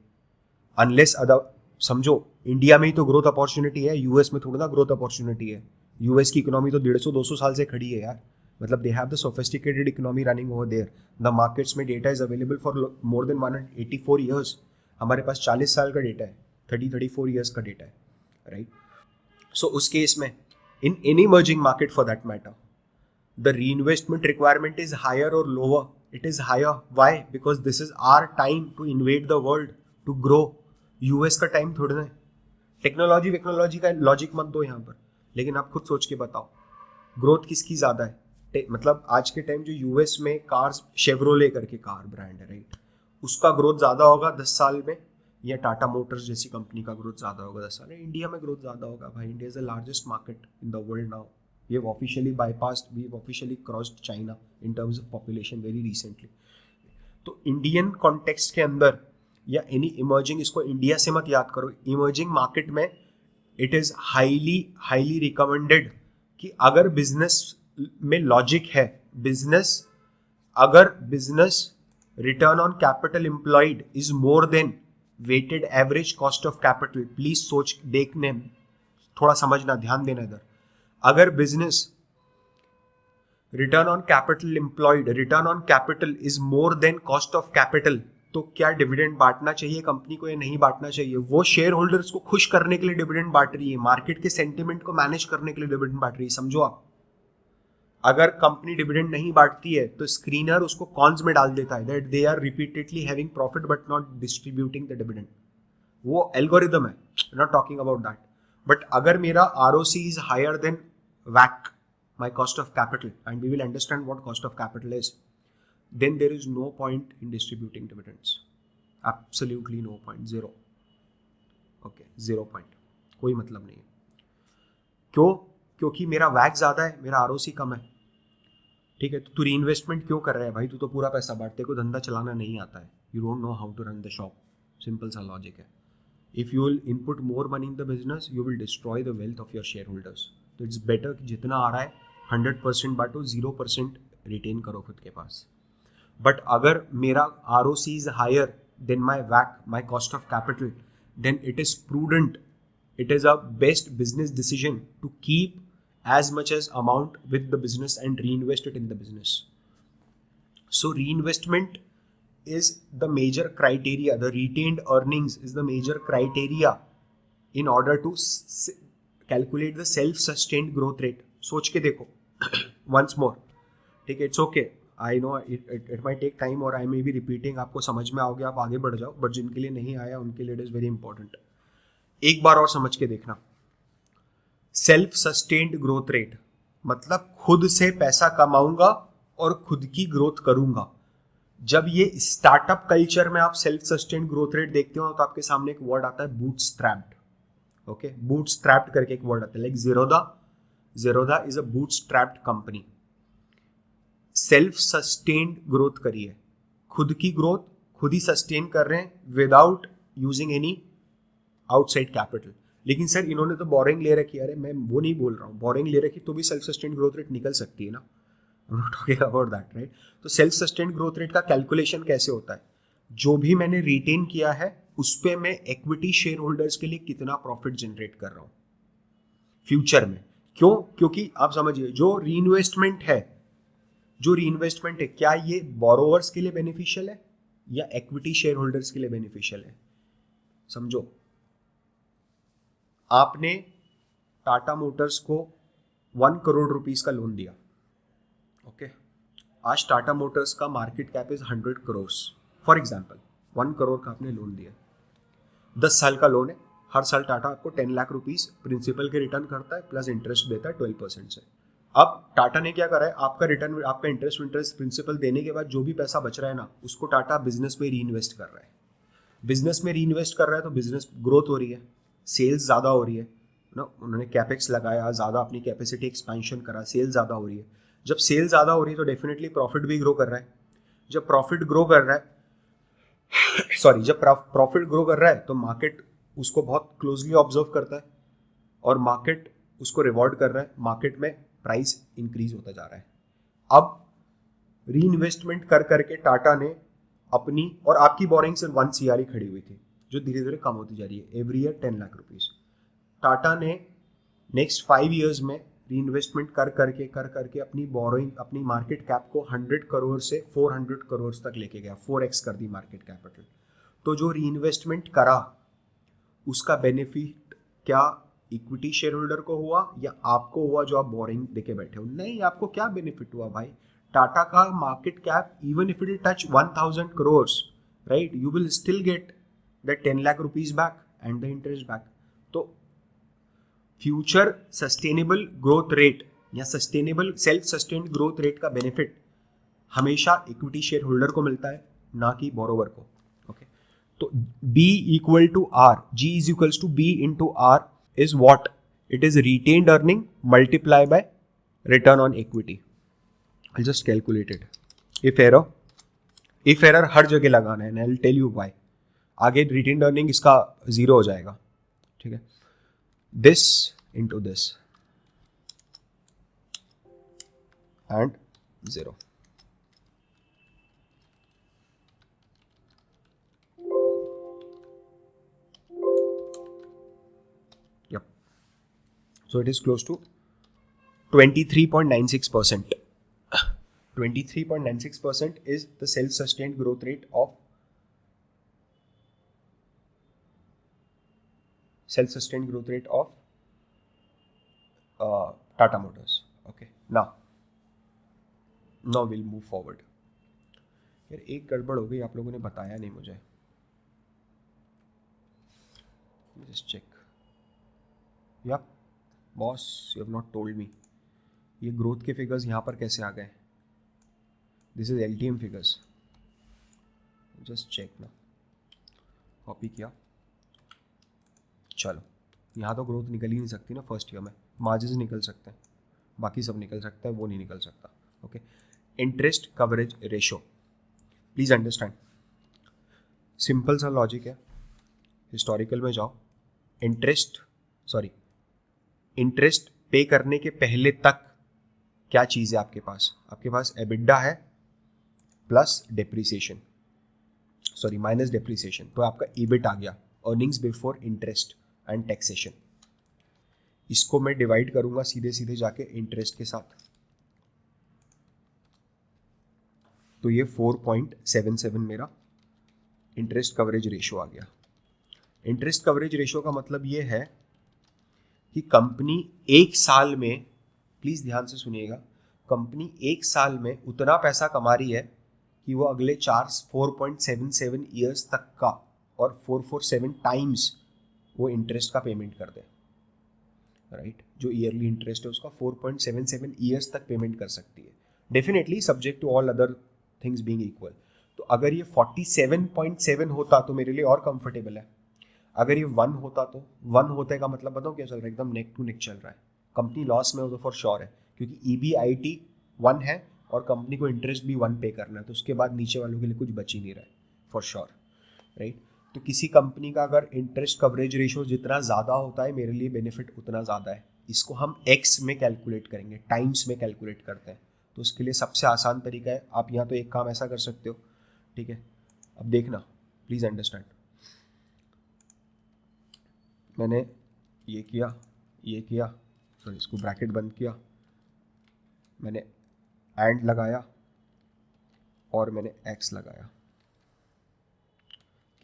अनलेस अदर, समझो इंडिया में ही तो ग्रोथ अपॉर्चुनिटी है, यूएस में थोड़ा ना ग्रोथ अपॉर्चुनिटी है। यूएस की इकोनॉमी तो 150-200 साल से खड़ी है यार, मतलब they have the sophisticated economy running over there. The markets में data is available for more than 184 years. हमारे पास 40 साल का डेटा है, 30-34 ईयर्स का डेटा है, राइट? सो उस केस में in any emerging market for that matter, the reinvestment requirement is higher or lower? It is higher. Why? Because this is our time to invade the world, to grow. US का time थोड़ा ना है। Technology का logic मत दो यहाँ पर, लेकिन आप खुद सोच के बताओ ग्रोथ किसकी ज़्यादा है? मतलब आज के टाइम जो यूएस में कार्स, शेवरोले करके कार ब्रांड है, राइट, उसका ग्रोथ ज़्यादा होगा 10 साल में, या टाटा मोटर्स जैसी कंपनी का ग्रोथ ज़्यादा होगा 10 साल में? इंडिया में ग्रोथ ज़्यादा होगा भाई। India is the largest market in the world now. We have officially crossed China in terms of population very recently. तो इंडियन कॉन्टेक्स्ट के अंदर या एनी इमर्जिंग, इसको इंडिया से मत याद करो, इमर्जिंग मार्केट में इट इज हाईली रिकमेंडेड कि अगर बिजनेस में लॉजिक है, अगर business return on capital employed is more than weighted average cost of capital, please सोच, देखने, थोड़ा समझना, ध्यान देना इधर। अगर business return on capital employed, return on capital is more than cost of capital, तो क्या डिविडेंड बांटना चाहिए कंपनी को या नहीं बांटना चाहिए? वो शेयर होल्डर्स को खुश करने के लिए डिविडेंड बांट रही है, मार्केट के सेंटिमेंट को मैनेज करने के लिए डिविडेंड बांट रही है, समझो आप। अगर कंपनी डिविडेंड नहीं बांटती है तो स्क्रीनर उसको कॉन्स में डाल देता है, that they are repeatedly having profit but not distributing the dividend. वो एल्गोरिदम है, not talking about that. But अगर मेरा ROC is higher than WACC, my cost of capital, and we will understand what cost of capital is, then there is no point in distributing dividends. Absolutely no point, zero. Okay, 0 point, कोई मतलब नहीं है। क्यों? क्योंकि मेरा WACC ज़्यादा है, मेरा ROC कम है, ठीक है? तो तू रीइन्वेस्टमेंट क्यों कर रहा है भाई? तू तो पूरा पैसा बांटते को धंधा चलाना नहीं आता है, you don't know how to run the shop, simple सा लॉजिक है। If you will input more money in the business, you will destroy the wealth of your shareholders. तो इट्स बेटर कि जितना आ रहा है 100% बांटो, 0% रिटेन करो खुद के पास। बट अगर मेरा ROC is higher than my WACC, my cost of capital, then it is prudent, it is a best business decision to keep as much as amount with the business and reinvest it in the business. So reinvestment is the major criteria, the retained earnings is the major criteria in order to calculate the self-sustained growth rate. सोच के देखो once more, ठीक है? It's okay, I know it might take time और I may be repeating, आपको समझ में आओगे, आप आगे बढ़ जाओ, बट जिनके लिए नहीं आया उनके लिए it is very important. एक बार और समझ के देखना, सेल्फ सस्टेन्ड ग्रोथ रेट मतलब खुद से पैसा कमाऊंगा और खुद की ग्रोथ करूंगा। जब ये स्टार्टअप कल्चर में आप सेल्फ सस्टेन्ड ग्रोथ रेट देखते हो तो आपके सामने एक वर्ड आता है बूटस्ट्रैप्ड। ओके, बूटस्ट्रैप्ड करके एक वर्ड आता है, like Zerodha is a bootstrapped company. Self sustained growth करिए, खुद की ग्रोथ खुद ही सस्टेन कर रहे हैं without using any outside capital. लेकिन सर इन्होंने तो बोरिंग ले रखी है, अरे मैं वो नहीं बोल रहा हूँ, बोरिंग ले रखी तो भी सेल्फ सस्टेन्ड ग्रोथ रेट निकल सकती है ना, I am not talking about that, right. तो सेल्फ सस्टेन्ड ग्रोथ रेट का कैलकुलेशन कैसे होता है, जो भी मैंने रिटेन किया है उस पर मैं इक्विटी शेयर होल्डर्स के लिए कितना प्रॉफिट जनरेट कर रहा हूँ फ्यूचर में। क्यों? क्योंकि आप समझिए जो रीइन्वेस्टमेंट है, क्या ये बोरोवर्स के लिए बेनिफिशियल है या इक्विटी शेयर होल्डर्स के लिए बेनिफिशियल है? समझो, आपने टाटा मोटर्स को 1 करोड़ रुपीस का लोन दिया, ओके। आज टाटा मोटर्स का market cap is 100 crore, for example 1 crore का आपने लोन दिया, 10 साल का लोन है, हर साल टाटा आपको 10 लाख रुपीस प्रिंसिपल के रिटर्न करता है, प्लस इंटरेस्ट देता है 12% से। अब टाटा ने क्या करा है, आपका रिटर्न, आपका इंटरेस्ट प्रिंसिपल देने के बाद जो भी पैसा बच रहा है ना, उसको टाटा बिजनेस में री इन्वेस्ट कर रहा है। बिजनेस में री इन्वेस्ट कर रहा है तो बिजनेस ग्रोथ हो रही है, सेल्स ज़्यादा हो रही है ना, उन्होंने कैपेक्स लगाया, ज़्यादा अपनी कैपेसिटी एक्सपेंशन करा, सेल ज़्यादा हो रही है। जब सेल ज़्यादा हो रही है तो डेफिनेटली प्रॉफिट भी ग्रो कर रहा है। जब प्रॉफिट ग्रो कर रहा है जब प्रॉफिट ग्रो कर रहा है तो मार्केट उसको बहुत क्लोजली ऑब्जर्व करता है और मार्केट उसको रिवॉर्ड कर रहा है, मार्केट में प्राइस इंक्रीज होता जा रहा है। अब री इन्वेस्टमेंट कर करके टाटा ने अपनी, और आपकी बोरिंग सिर्फ 1 CRE खड़ी हुई थी जो धीरे धीरे कम होती जा रही है, every year 10 lakh rupees. Tata ने नेक्स्ट 5 ईयर्स में री इन्वेस्टमेंट कर करके अपनी बोरोइंग, अपनी मार्केट कैप को 100 करोड़ से 400 करोड़ तक लेके गया, 4x कर दी मार्केट कैपिटल। तो जो री इन्वेस्टमेंट करा उसका बेनिफिट क्या इक्विटी शेयर होल्डर को हुआ या आपको हुआ जो आप बोरिंग देके बैठे हो? नहीं, आपको क्या बेनिफिट हुआ भाई? टाटा का market cap, even if it touch 1000 crore, right, you will still get that 10 lakh rupees back and the interest back. तो फ्यूचर सस्टेनेबल ग्रोथ रेट या sustainable self sustained growth rate का बेनिफिट हमेशा इक्विटी शेयर होल्डर को मिलता है, ना कि borrower को, ओके। तो B equal to R, G is equals to B into R is what? It is retained earning multiplied by return on equity. I'll just calculate it. If error हर जगह लगाना है, and I'll tell you why. आगे retained earning इसका 0 हो जाएगा, ठीक है। This into this and 0. So it is close to 23.96%. 23.96% is the self-sustained growth rate of Tata Motors. Okay. Now we'll move forward. यार एक गड़बड़ हो गई, आप लोगों ने बताया नहीं मुझे. Just check. Yep. Boss, you have not told me ये ग्रोथ के फिगर्स यहाँ पर कैसे आ गए? This is LTM figures, just check ना, कॉपी किया, चलो यहाँ तो ग्रोथ निकल ही नहीं सकती ना फर्स्ट ईयर में, मार्जिन निकल सकते हैं, बाकी सब निकल सकता है, वो नहीं निकल सकता, okay. Interest coverage ratio, please understand, simple सा लॉजिक है, हिस्टोरिकल में जाओ, इंटरेस्ट पे करने के पहले तक क्या चीज़ है आपके पास? आपके पास एबिडा है प्लस डेप्रीसिएशन, माइनस डेप्रीसिएशन, तो आपका ईबिट आ गया, earnings before interest and taxation. इसको मैं डिवाइड करूंगा सीधे सीधे जाके इंटरेस्ट के साथ, तो ये 4.77 मेरा इंटरेस्ट कवरेज रेशो आ गया। इंटरेस्ट कवरेज रेशो का मतलब ये है कि कंपनी एक साल में, प्लीज़ ध्यान से सुनिएगा, कंपनी एक साल में उतना पैसा कमा रही है कि वो अगले 4.77 ईयर्स तक का और 447 टाइम्स वो इंटरेस्ट का पेमेंट कर दे, राइट। जो ईयरली इंटरेस्ट है उसका 4.77 ईयर्स तक पेमेंट कर सकती है, definitely subject to all other things being equal. तो अगर ये 47.7 होता तो मेरे लिए और कंफर्टेबल है, अगर ये 1 होता तो 1 होते का मतलब बताओ क्या चल रहा है, एकदम नेक टू नेक चल रहा है, कंपनी लॉस में हो तो फॉर श्योर है, क्योंकि EBIT 1 है और कंपनी को इंटरेस्ट भी 1 पे करना है, तो उसके बाद नीचे वालों के लिए कुछ बच ही नहीं रहा है फॉर श्योर, राइट। तो किसी कंपनी का अगर इंटरेस्ट कवरेज रेशो जितना ज़्यादा होता है मेरे लिए बेनिफिट उतना ज़्यादा है। इसको हम एक्स में कैलकुलेट करेंगे, टाइम्स में कैलकुलेट करते हैं। तो उसके लिए सबसे आसान तरीका है, आप यहाँ तो एक काम ऐसा कर सकते हो, ठीक है। अब देखना, प्लीज़ अंडरस्टैंड, मैंने ये किया, सॉरी इसको ब्रैकेट बंद किया, मैंने एंड लगाया और मैंने एक्स लगाया।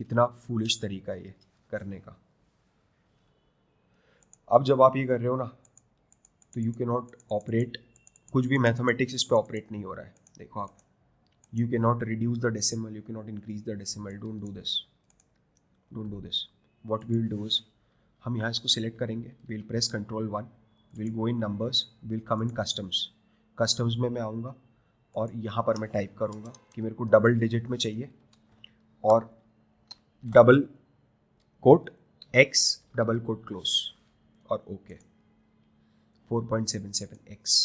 कितना फूलिश तरीका है ये करने का। अब जब आप ये कर रहे हो ना, तो यू कैन नॉट ऑपरेट, कुछ भी मैथमेटिक्स इस पे ऑपरेट नहीं हो रहा है। देखो आप, you can not reduce the decimal, you can not increase the decimal, don't do this, don't do this. What we will do is, हम यहाँ इसको सिलेक्ट करेंगे, will press Ctrl+1, will go in numbers, will come in customs. Customs में मैं आऊँगा और यहाँ पर मैं टाइप करूँगा कि मेरे को डबल डिजिट में चाहिए और double quote x double quote close और okay 4.77x।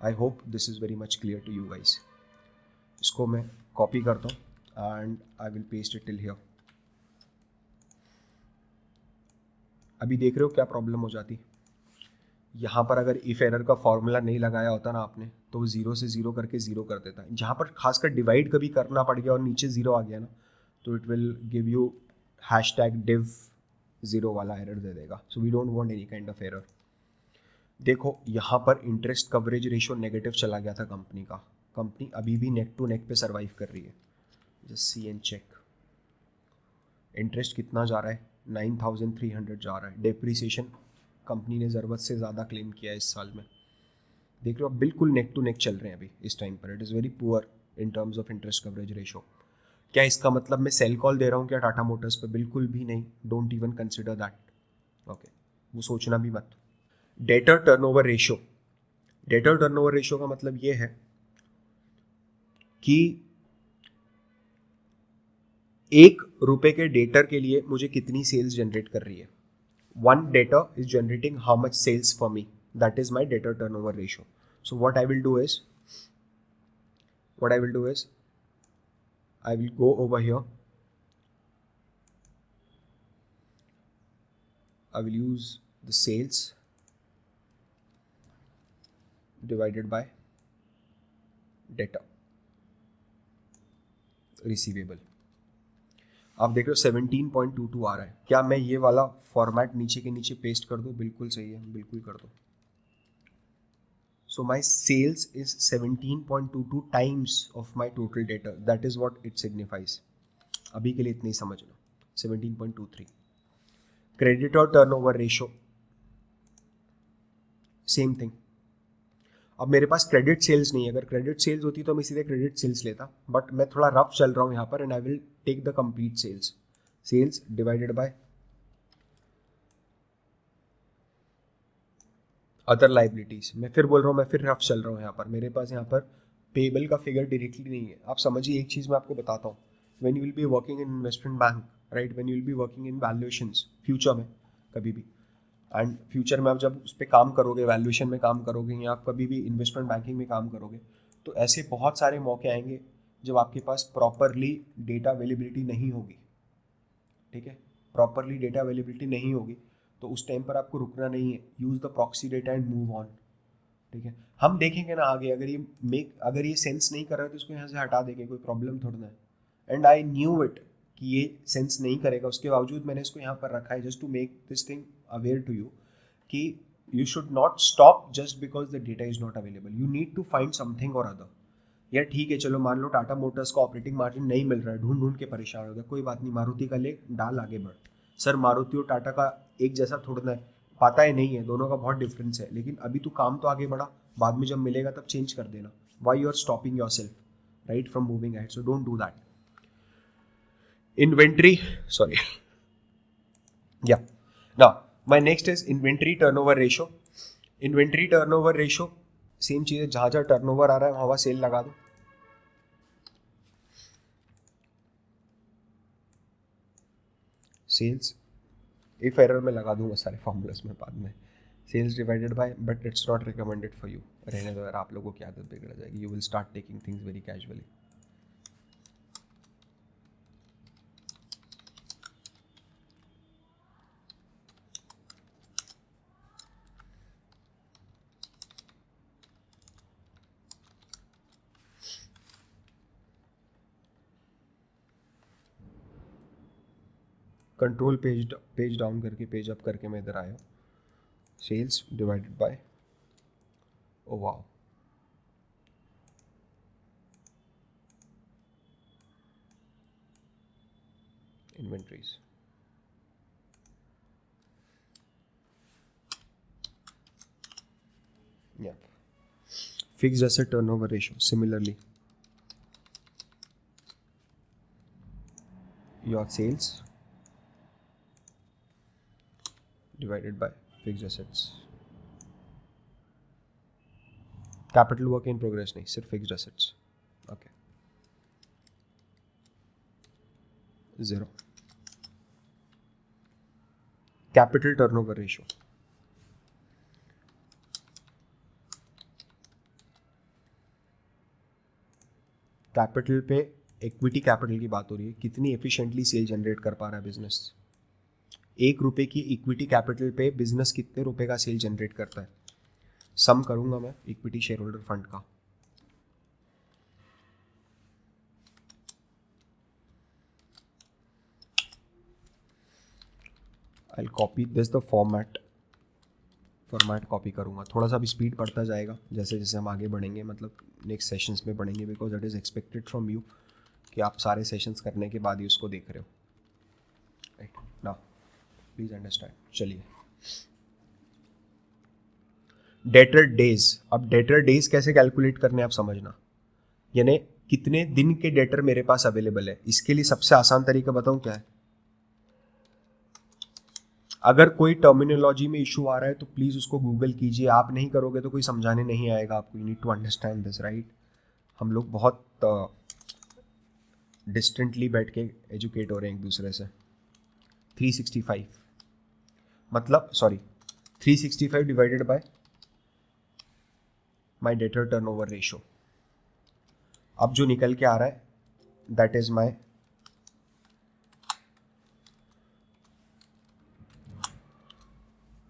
I hope this is very much clear to you guys. इसको मैं कॉपी करता हूँ and I will paste it till here. अभी देख रहे हो क्या प्रॉब्लम हो जाती, यहाँ पर अगर इफ एरर का फॉर्मूला नहीं लगाया होता ना आपने, तो वो 0 से 0 करके 0 कर देता है। जहाँ पर खासकर डिवाइड कभी करना पड़ गया और नीचे 0 आ गया ना, तो it will give you #div 0 वाला एरर दे देगा। So we don't want any kind of error. देखो यहाँ पर इंटरेस्ट कवरेज रेशियो नेगेटिव चला गया था कंपनी का, कंपनी अभी भी नेक टू नेक पे सर्वाइव कर रही है। Just see and check, interest कितना जा रहा है, 9300 जा रहा है। डेप्रिसिएशन कंपनी ने ज़रूरत से ज़्यादा क्लेम किया है इस साल में। देख रहे हो, बिल्कुल नेक टू नेक चल रहे हैं अभी इस टाइम पर। It is very poor in terms of interest coverage ratio. क्या इसका मतलब मैं सेल कॉल दे रहा हूँ क्या टाटा मोटर्स पे? बिल्कुल भी नहीं, don't even consider that. Okay, वो सोचना भी मत। Debtor turnover ratio, debtor turnover ratio का मतलब ये है कि ₹1 के डेटर के लिए मुझे कितनी सेल्स जनरेट कर रही है। 1 debtor is generating how much sales for me. That is my debtor turnover ratio. So what I will do is I will go over here. I will use the sales divided by debtor receivable. आप देख रहे हो 17.22 आ रहा है। क्या मैं ये वाला फॉर्मेट नीचे के नीचे पेस्ट कर दूं? बिल्कुल सही है, बिल्कुल कर दो। So my sales is 17.22 times of my total debtor. That is what it signifies. अभी के लिए इतना ही समझना, 17.23। Creditor turnover ratio same thing. अब मेरे पास क्रेडिट सेल्स नहीं है, अगर क्रेडिट सेल्स होती तो मैं सीधे क्रेडिट सेल्स लेता, बट मैं थोड़ा रफ चल रहा हूँ यहाँ पर and I will take the complete sales. Sales divided by other liabilities. मैं फिर बोल रहा हूँ, मैं फिर रफ चल रहा हूँ यहाँ पर। मेरे पास यहाँ पर पेबल का फिगर डायरेक्टली नहीं है। आप समझिए, एक चीज़ मैं आपको बताता हूँ, when you will be working in investment bank, right, when you will be working in valuations future में कभी भी, एंड फ्यूचर में आप जब उस पर काम करोगे, वैल्यूएशन में काम करोगे या आप कभी भी इन्वेस्टमेंट बैंकिंग में काम करोगे, तो ऐसे बहुत सारे मौके आएंगे जब आपके पास प्रॉपरली डेटा अवेलेबिलिटी नहीं होगी। ठीक है, प्रॉपरली डेटा अवेलेबिलिटी नहीं होगी तो उस टाइम पर आपको रुकना नहीं है। Use the proxy data and move on. ठीक है, हम देखेंगे ना आगे, अगर ये सेंस नहीं कर रहा है तो इसको यहाँ से हटा देंगे, कोई प्रॉब्लम थोड़ा ना है। एंड आई न्यू इट कि ये सेंस नहीं करेगा, उसके बावजूद मैंने इसको यहाँ पर रखा है just to make this thing aware to you कि you should not stop just because the data is not available. You need to find something और अदर। यार ठीक है, चलो मान लो टाटा मोटर्स का ऑपरेटिंग मार्जिन नहीं मिल रहा है, ढूंढ ढूंढ के परेशान हो गया, कोई बात नहीं, मारुति का ले डाल, आगे बढ़। सर मारुति और टाटा का एक जैसा थोड़ा है, पता है नहीं है, दोनों का बहुत डिफरेंस है, लेकिन अभी तू काम तो आगे बढ़ा, बाद में जब मिलेगा तब चेंज कर देना। Why you are stopping your self, right, from moving ahead? So don't do that. Inventory, sorry, या now my next is inventory turnover ratio. Inventory turnover ratio same चीज़ है, जहाँ जहाँ टर्नओवर आ रहा है वहाँ सेल लगा दो। सेल्स इफ एरर में लगा दूंगा सारे फॉर्मूलास में बाद में। Sales divided by, but it's not recommended for you. रहने दो यार, आप लोगों की आदत बिगड़ जाएगी, you will start taking things very casually. Control page down करके पेज अप करके मैं इधर आया. Sales divided by, oh wow, inventories. Yeah. Fixed asset turnover ratio. Similarly, your sales divided by fixed assets. Capital work in progress नहीं, सिर्फ fixed assets. Okay. 0. Capital turnover ratio. Capital पे equity capital की बात हो रही है, कितनी efficiently sale generate कर पा रहा है बिजनेस. 1 रुपए की इक्विटी कैपिटल पे बिजनेस कितने रुपए का सेल जनरेट करता है. सम करूंगा मैं इक्विटी शेयर होल्डर फंड का. I will copy this the format copy करूंगा. थोड़ा सा भी स्पीड बढ़ता जाएगा जैसे जैसे हम आगे बढ़ेंगे, मतलब नेक्स्ट सेशंस में बढ़ेंगे, because that is expected from you कि आप सारे सेशंस करने के बाद ही उसको देख रहे हो. Right now please understand. चलिए, डेटर डेज. अब डेटर डेज कैसे कैलकुलेट करने आप समझना, यानी कितने दिन के डेटर मेरे पास अवेलेबल है. इसके लिए सबसे आसान तरीका बताऊं क्या है. अगर कोई टर्मिनोलॉजी में इशू आ रहा है तो प्लीज़ उसको गूगल कीजिए. आप नहीं करोगे तो कोई समझाने नहीं आएगा आपको. You need to understand this, right. हम लोग बहुत डिस्टेंटली बैठ के एजुकेट हो रहे हैं एक दूसरे से. 365 मतलब 365 डिवाइडेड बाय माई डेटर टर्नओवर रेशो. अब जो निकल के आ रहा है दैट इज माई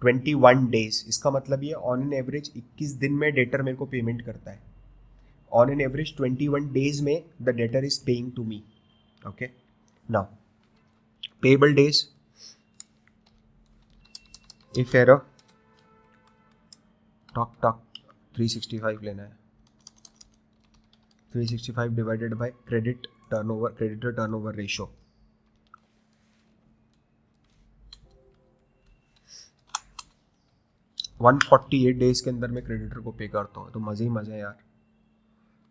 21 डेज. इसका मतलब ये ऑन एन एवरेज 21 दिन में डेटर मेरे को पेमेंट करता है. ऑन एन एवरेज 21 डेज में the debtor is paying to me. Okay, now payable days. If error talk 365 लेना है. 365 divided by creditor turnover ratio. One 48 days के अंदर मैं क्रेडिटर को पे करता हूँ. तो मज़े ही मज़े यार.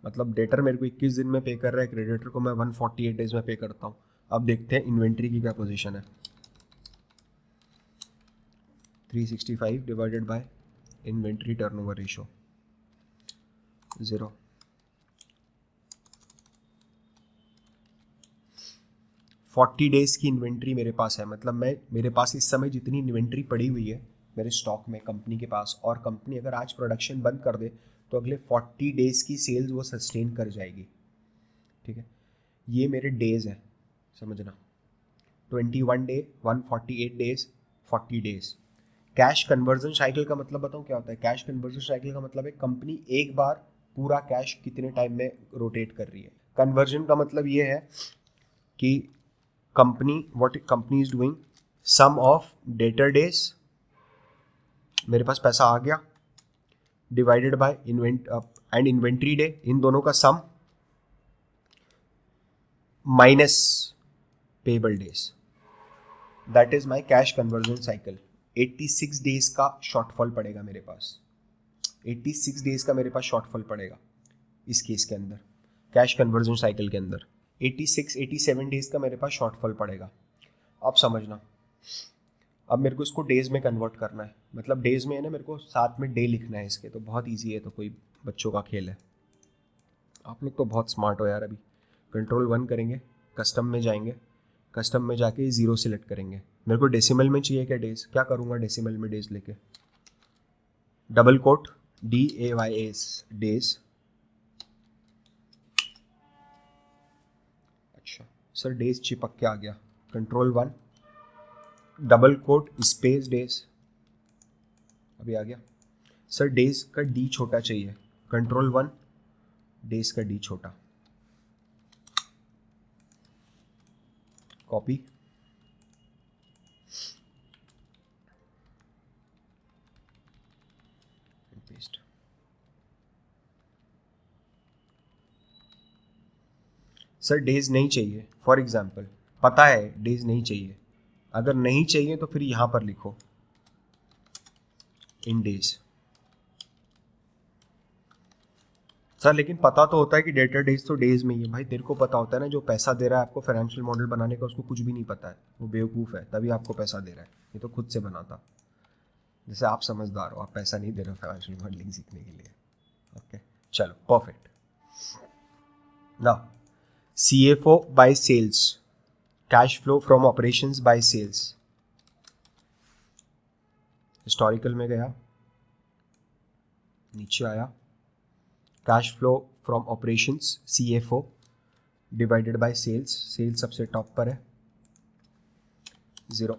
मतलब डेटर मेरे को 21 दिन में पे कर रहा है, क्रेडिटर को मैं 148 डेज में पे करता हूँ. अब देखते हैं इन्वेंट्री की क्या पोजीशन है. 365 divided by inventory turnover ratio 0. Forty days की इन्वेंट्री मेरे पास है. मतलब मेरे पास इस समय जितनी इन्वेंट्री पड़ी हुई है मेरे स्टॉक में कंपनी के पास, और कंपनी अगर आज प्रोडक्शन बंद कर दे तो अगले 40 डेज़ की सेल्स वो सस्टेन कर जाएगी. ठीक है, ये मेरे डेज़ हैं, समझना. 21 day, 148 days, 40 days. Cash conversion cycle का मतलब बताऊँ क्या होता है. कैश कन्वर्जन साइकिल का मतलब है कंपनी एक बार पूरा कैश कितने टाइम में रोटेट कर रही है. कन्वर्जन का मतलब ये है कि what company is doing, sum of debtor days, मेरे पास पैसा आ गया, डिवाइडेड बाय इन्वेंट्री डे, इन दोनों का sum, minus payable days. That is my cash conversion cycle. 86 days का शॉर्टफॉल पड़ेगा मेरे पास. 86 डेज का मेरे पास शॉर्टफॉल पड़ेगा इस केस के अंदर, कैश कन्वर्जन साइकिल के अंदर 87 डेज का मेरे पास शॉर्टफॉल पड़ेगा. अब समझना, अब मेरे को इसको डेज में कन्वर्ट करना है. मतलब डेज में है ना, मेरे को साथ में डे लिखना है इसके. तो बहुत ईजी है, तो कोई बच्चों का खेल है. आप लोग तो बहुत स्मार्ट हो यार. अभी कंट्रोल 1 करेंगे, कस्टम में जाएंगे, कस्टम में जाके 0 सिलेक्ट करेंगे. मेरे को डेसिमल में चाहिए क्या डेज, क्या करूँगा डेसिमल में डेज लेके, डबल कोट DAYS डेज. अच्छा सर, डेज चिपक के आ गया. Control 1 double quote space days, अभी आ गया. सर डेज का D छोटा चाहिए. कंट्रोल 1 डेज का D छोटा, कॉपी सर डेज नहीं चाहिए, फॉर एग्जाम्पल पता है डेज नहीं चाहिए, अगर नहीं चाहिए तो फिर यहाँ पर लिखो इन डेज। सर लेकिन पता तो होता है कि डेटर डेज तो डेज में ही है। भाई तेरे को पता होता है ना, जो पैसा दे रहा है आपको फाइनेंशियल मॉडल बनाने का उसको कुछ भी नहीं पता है, वो बेवकूफ़ है, तभी आपको पैसा दे रहा है, ये तो खुद से बनाता। जैसे आप समझदार हो, आप पैसा नहीं दे रहे हो फाइनेंशियल मॉडलिंग सीखने के लिए। ओके चलो परफेक्ट। ना CFO by sales, cash flow from operations by sales. Historical में गया, नीचे आया, cash flow from operations CFO divided by sales, sales सबसे टॉप पर है 0।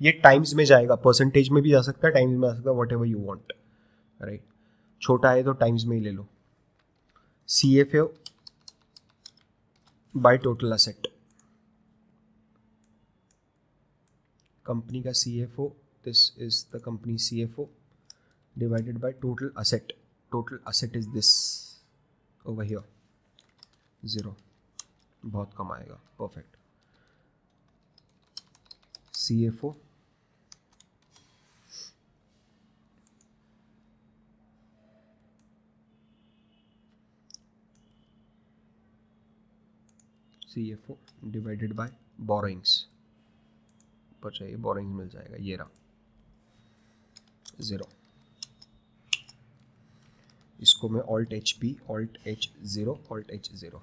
ये टाइम्स में जाएगा, परसेंटेज में भी जा सकता है, टाइम्स में जा सकता है, what ever you want, right. छोटा है तो टाइम्स में ही ले लो। CFO by total asset, company का CFO, this is the company CFO divided by total asset, total asset is this over here 0, बहुत कम आएगा, perfect. CFO divided bye borrowings, पर चाहिए बोरोइंग्स मिल जाएगा, ये रहा 0। इसको मैं Alt HP Alt H0 Alt H0,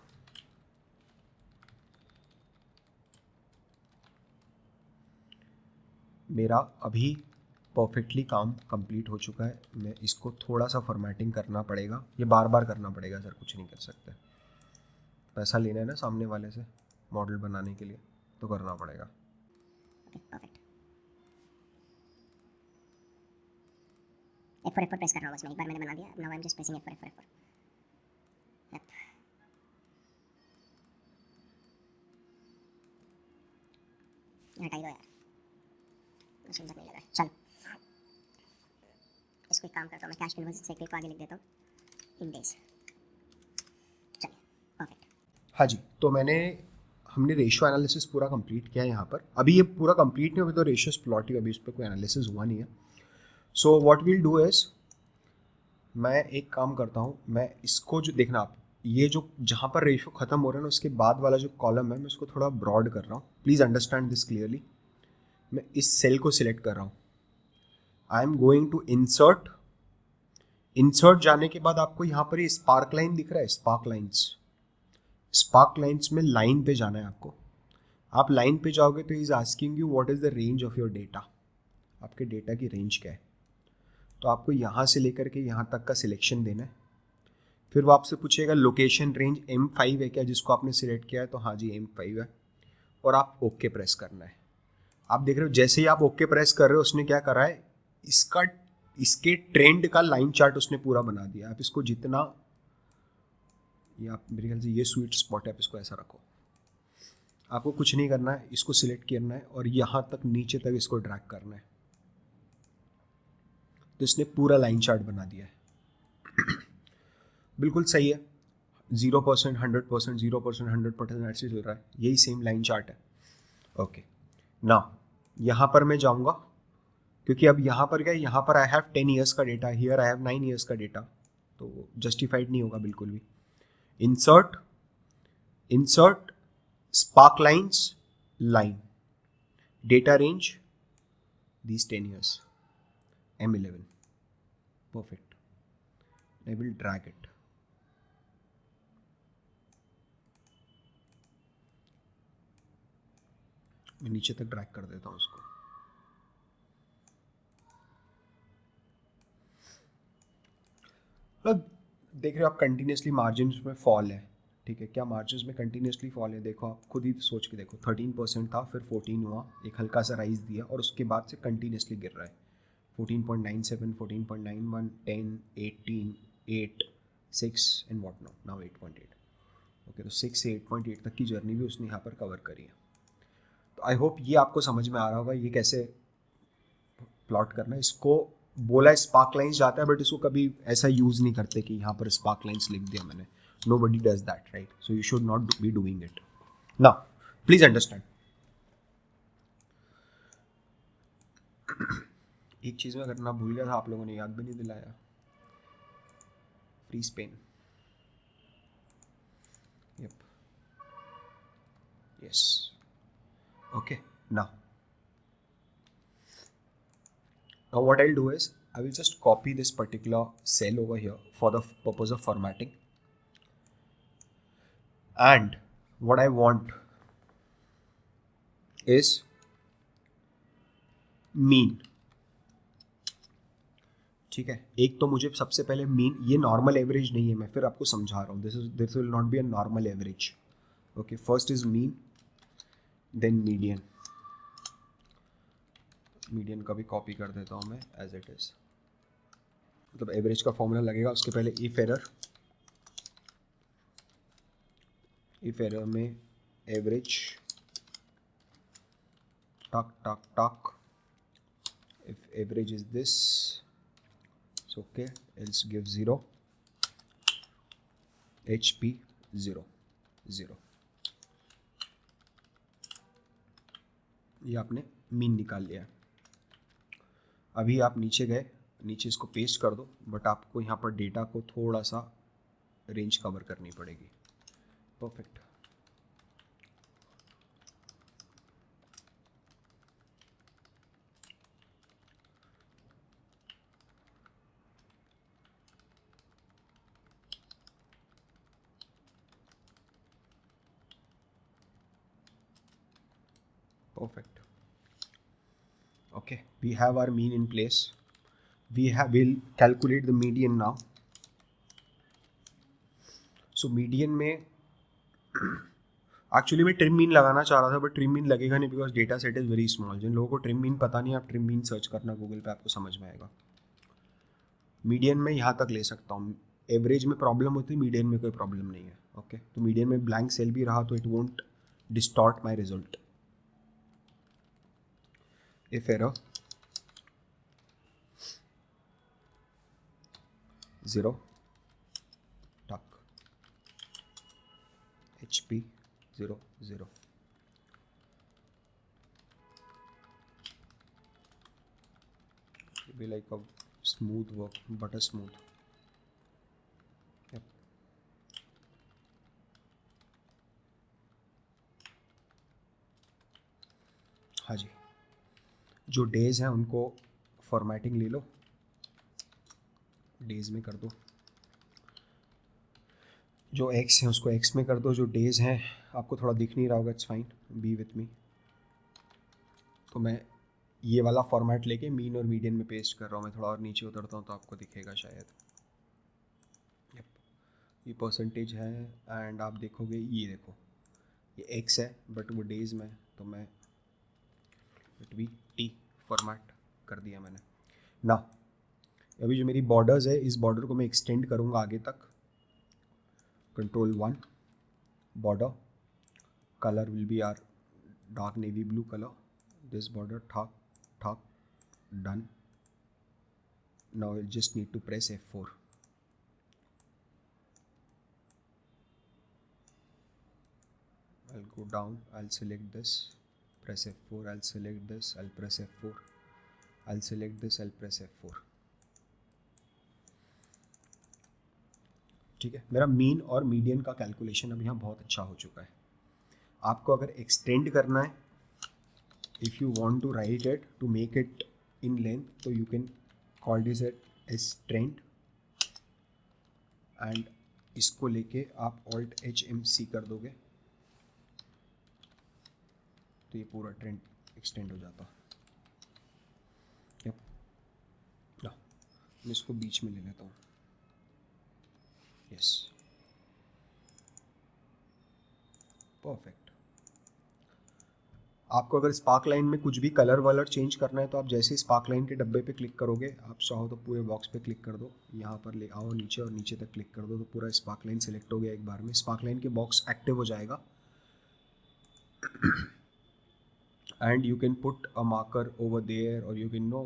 मेरा अभी परफेक्टली काम कंप्लीट हो चुका है। मैं इसको थोड़ा सा फॉर्मेटिंग करना पड़ेगा, ये बार बार करना पड़ेगा सर, कुछ नहीं कर सकते, पैसा लेना है ना सामने वाले से मॉडल बनाने के लिए, तो करना पड़ेगा। परफेक्ट। F4 प्रेस कर रहा हूँ बस मैं, एक बार मैंने बना दिया, now I am just pressing F4। Yep, ये हटा ही दो यार, मुझे नहीं लगा। चल इसको एक काम करता हूँ मैं, कैश कन्वर्जन से को आगे लिख देता हूँ इन डेज। चलिए परफेक्ट। हाँ जी, तो हमने रेशियो एनालिसिस पूरा कंप्लीट किया है यहाँ पर। अभी ये पूरा कंप्लीट नहीं, अभी तो रेशियोस प्लॉट ही, अभी इस पर कोई एनालिसिस हुआ नहीं है। सो व्हाट विल डू इज, मैं एक काम करता हूँ, मैं इसको जो देखना आप, ये जो जहाँ पर रेशियो ख़त्म हो रहा है ना, उसके बाद वाला जो कॉलम है मैं उसको थोड़ा ब्रॉड कर रहा हूँ, प्लीज़ अंडरस्टैंड दिस क्लियरली। मैं इस सेल को सिलेक्ट कर रहा हूँ, I am going to insert. Insert जाने के बाद आपको यहाँ पर ये स्पार्क लाइन दिख रहा है, स्पार्क लाइन्स, स्पार्क लाइन्स में लाइन पे जाना है आपको। आप लाइन पे जाओगे तो is asking you what is the range of your data, आपके डेटा की रेंज क्या है, तो आपको यहाँ से लेकर के यहाँ तक का सिलेक्शन देना है। फिर वो आपसे पूछेगा लोकेशन रेंज M5 है क्या, जिसको आपने सिलेक्ट किया है, तो हाँ जी M5 है, और आप ओके प्रेस करना है। आप देख रहे हो जैसे ही आप ओके प्रेस कर रहे हो, उसने क्या करा है, इसके ट्रेंड का लाइन चार्ट उसने पूरा बना दिया। आप इसको जितना, ये आप मेरे ख्याल से ये स्वीट स्पॉट है, आप इसको ऐसा रखो, आपको कुछ नहीं करना है, इसको सिलेक्ट करना है और यहाँ तक नीचे तक इसको ड्रैग करना है, तो इसने पूरा लाइन चार्ट बना दिया है। बिल्कुल सही है, 0%, 100%, 0%, 100% ऐसे चल रहा है, यही सेम लाइन चार्ट है। ओके ना, यहाँ पर मैं जाऊँगा, क्योंकि अब यहाँ पर क्या है, यहाँ पर आई हैव 10 ईयर्स का data, here I have 9 years का डेटा, तो जस्टिफाइड नहीं होगा बिल्कुल भी। Insert, insert spark lines, line, data range, these 10 years, M11, perfect, I will drag it, मैं नीचे तक ड्रैग कर देता हूँ उसको। मतलब देख रहे हो आप कंटिन्यूसली मार्जिन में फॉल है, ठीक है, क्या मार्जिन में कंटिन्यूसली फॉल है, देखो आप खुद ही सोच के देखो, 13% था, फिर 14 हुआ, एक हल्का सा राइज दिया, और उसके बाद से कंटिन्यूसली गिर रहा है, 14.97, 14.91, 10, 18, 8, 6 एंड व्हाट नाउ 8.8। ओके, तो 6 से 8.8 तक की जर्नी भी उसने यहाँ पर कवर करी है। तो आई होप ये आपको समझ में आ रहा होगा ये कैसे प्लॉट करना है। इसको बोला है स्पार्क लाइन्स जाता है, बट इसको कभी ऐसा यूज़ नहीं करते कि यहाँ पर स्पार्क लाइन्स लिख दिया मैंने. Nobody does that, right? So you should not be doing it. Now please understand. एक चीज़ मैं करना भूल गया था, आप लोगों ने याद भी नहीं दिलाया. Free Spain. Yep. Yes. Okay. Now what I'll do is I will just copy this particular cell over here for the purpose of formatting. And what I want is mean. ठीक है, एक तो मुझे सबसे पहले मीन, ये normal average नहीं है, मैं फिर आपको समझा रहा हूँ. This will not be a normal average. Okay, first is mean, then median. Median का भी कॉपी कर देता हूँ मैं एज इट इज. मतलब एवरेज का फॉर्मूला लगेगा, उसके पहले इफ एरर में एवरेज टक if average is this, it's okay, else give 0, HP 0 0. ये आपने मीन निकाल लिया. अभी आप नीचे गए, नीचे इसको पेस्ट कर दो, बट आपको यहाँ पर डेटा को थोड़ा सा रेंज कवर करनी पड़ेगी. Perfect. Perfect. Okay, we have our mean in place. We'll calculate the median now. So median में एक्चुअली मैं ट्रिम मीन लगाना चाह रहा था, बट ट्रिम मीन लगेगा नहीं because data set is very small. जिन लोगों को ट्रिम मीन पता नहीं, आप ट्रिम मीन सर्च करना गूगल पे, आपको समझ में आएगा. मीडियन में यहाँ तक ले सकता हूँ. एवरेज में प्रॉब्लम होती है, मीडियन में कोई प्रॉब्लम नहीं है. ओके, तो मीडियन में ब्लैंक सेल भी रहा तो it won't distort my result. if error 0 tuck HP 0 0. It'll be like a smooth work, butter smooth. Yep. हाँ जी, जो डेज हैं उनको फॉर्मेटिंग ले लो, डेज में कर दो. जो एक्स हैं उसको एक्स में कर दो. जो डेज हैं आपको थोड़ा दिख नहीं रहा होगा, it's fine, B with me. तो मैं ये वाला फॉर्मेट लेके मीन और मीडियन में पेस्ट कर रहा हूँ. मैं थोड़ा और नीचे उतरता हूँ तो आपको दिखेगा शायद. यप, ये परसेंटेज है एंड आप देखोगे, ये देखो ये एक्स है बट वो डेज में, तो मैं इट बी टी फॉर्मेट कर दिया मैंने ना. अभी जो मेरी बॉर्डर्स है, इस बॉर्डर को मैं एक्सटेंड करूँगा आगे तक. Control 1, border, color will be our dark navy blue color. This border, top, done. Now I just need to press F4. I'll go down, I'll select this, press F4, I'll select this, I'll press F4, I'll select this, I'll press F4. ठीक है, मेरा mean और median का calculation अब यहाँ बहुत अच्छा हो चुका है. आपको अगर एक्सटेंड करना है, if you want to write it to make it in length, तो you can call this as trend and इसको लेके आप Alt+H+M+C कर दोगे तो ये पूरा ट्रेंड एक्सटेंड हो जाता. यप, ना मैं इसको बीच में ले लेता हूँ. Yes, perfect. आपको अगर स्पार्क लाइन में कुछ भी कलर वलर चेंज करना है तो आप जैसे ही स्पार्क लाइन के डब्बे पे क्लिक करोगे, आप चाहो तो पूरे बॉक्स पे क्लिक कर दो, यहाँ पर ले आओ नीचे और नीचे तक क्लिक कर दो तो पूरा स्पार्क लाइन सेलेक्ट हो गया एक बार में. स्पार्क लाइन के बॉक्स एक्टिव हो जाएगा and you can put a marker over there और you can know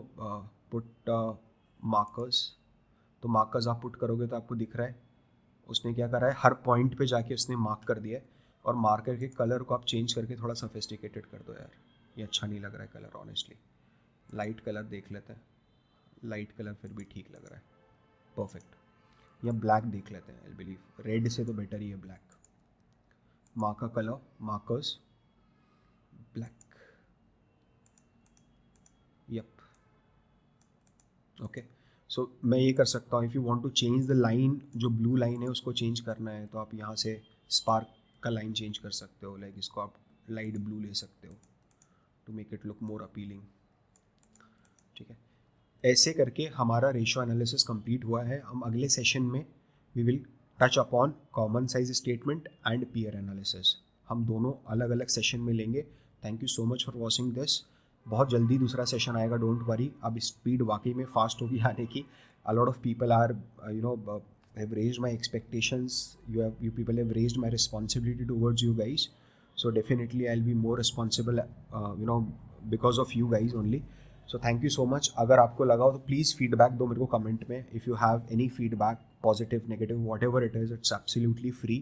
put markers, तो मार्कर्स आप पुट करोगे तो आपको दिख रहा है उसने क्या करा है, हर पॉइंट पे जाके उसने मार्क कर दिया है। और मार्कर के कलर को आप चेंज करके थोड़ा सोफिस्टिकेटेड कर दो यार, ये अच्छा नहीं लग रहा है कलर ऑनेस्टली। लाइट कलर देख लेते हैं, लाइट कलर फिर भी ठीक लग रहा है, परफेक्ट। या ब्लैक देख लेते हैं, आई बिलीव रेड से तो बेटर ही है black. Marker colour, markers black, yup okay. So मैं ये कर सकता हूँ, if you want to change the line, जो ब्लू लाइन है उसको चेंज करना है तो आप यहाँ से स्पार्क का लाइन चेंज कर सकते हो, लाइक इसको आप लाइट ब्लू ले सकते हो to make it look more appealing, ठीक है। ऐसे करके हमारा रेशियो एनालिसिस कंप्लीट हुआ है। हम अगले सेशन में we will touch upon common size statement and peer analysis, हम दोनों अलग अलग सेशन में लेंगे। Thank you so much for watching this. बहुत जल्दी दूसरा सेशन आएगा, डोंट वरी। अब स्पीड वाकई में फास्ट होगी आने की। A lot of people are have raised my expectations, you people have raised my responsibility towards you guys, so definitely I'll be more responsible because of you guys only. So thank you so much. अगर आपको लगा हो तो please feedback दो मेरे को comment में। If you have any feedback, positive negative what ever it is, it's absolutely free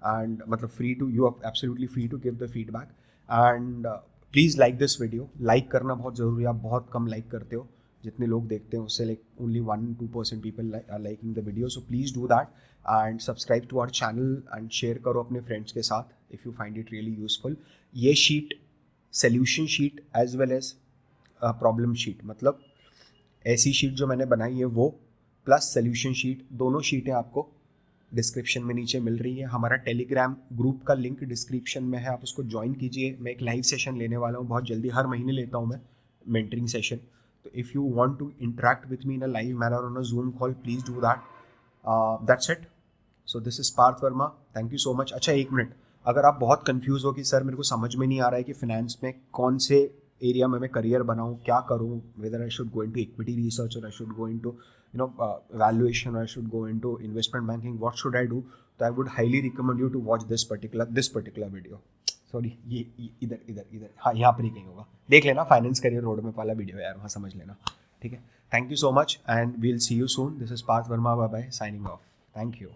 and मतलब free to, you are absolutely free to give the feedback. And please like this video, like करना बहुत ज़रूरी है, आप बहुत कम like करते हो, जितने लोग देखते हैं उससे like only 1-2% people are liking the video, so please do that and subscribe to our channel and share करो अपने फ्रेंड्स के साथ if you find it really useful. ये sheet solution sheet as well as problem sheet, मतलब ऐसी sheet जो मैंने बनाई है वो प्लस सोल्यूशन शीट, दोनों शीटें आपको डिस्क्रिप्शन में नीचे मिल रही है। हमारा टेलीग्राम ग्रुप का लिंक डिस्क्रिप्शन में है, आप उसको ज्वाइन कीजिए। मैं एक लाइव सेशन लेने वाला हूँ बहुत जल्दी, हर महीने लेता हूँ मैं mentoring session. So if you want to interact with me in a live manner on a Zoom call, please do that. That's it. So this is Parth Verma. Thank you so much. अच्छा एक minute, अगर आप बहुत confuse हो कि sir मेरे को समझ में नहीं आ रहा है कि फाइनेंस में कौन से एरिया में मैं करियर बनाऊँ, क्या करूँ, whether I should go into equity research और I should go into valuation, I should go into investment banking, what should I do, तो I would highly recommend you to watch this particular video. Sorry ये इधर हाँ यहाँ पर ही कहीं होगा, देख लेना, फाइनेंस करियर रोड मैप वाला वीडियो है यार, वहाँ समझ लेना, ठीक है। Thank you so much and we'll see you soon. This is Parth Verma, bye bye, signing off. Thank you.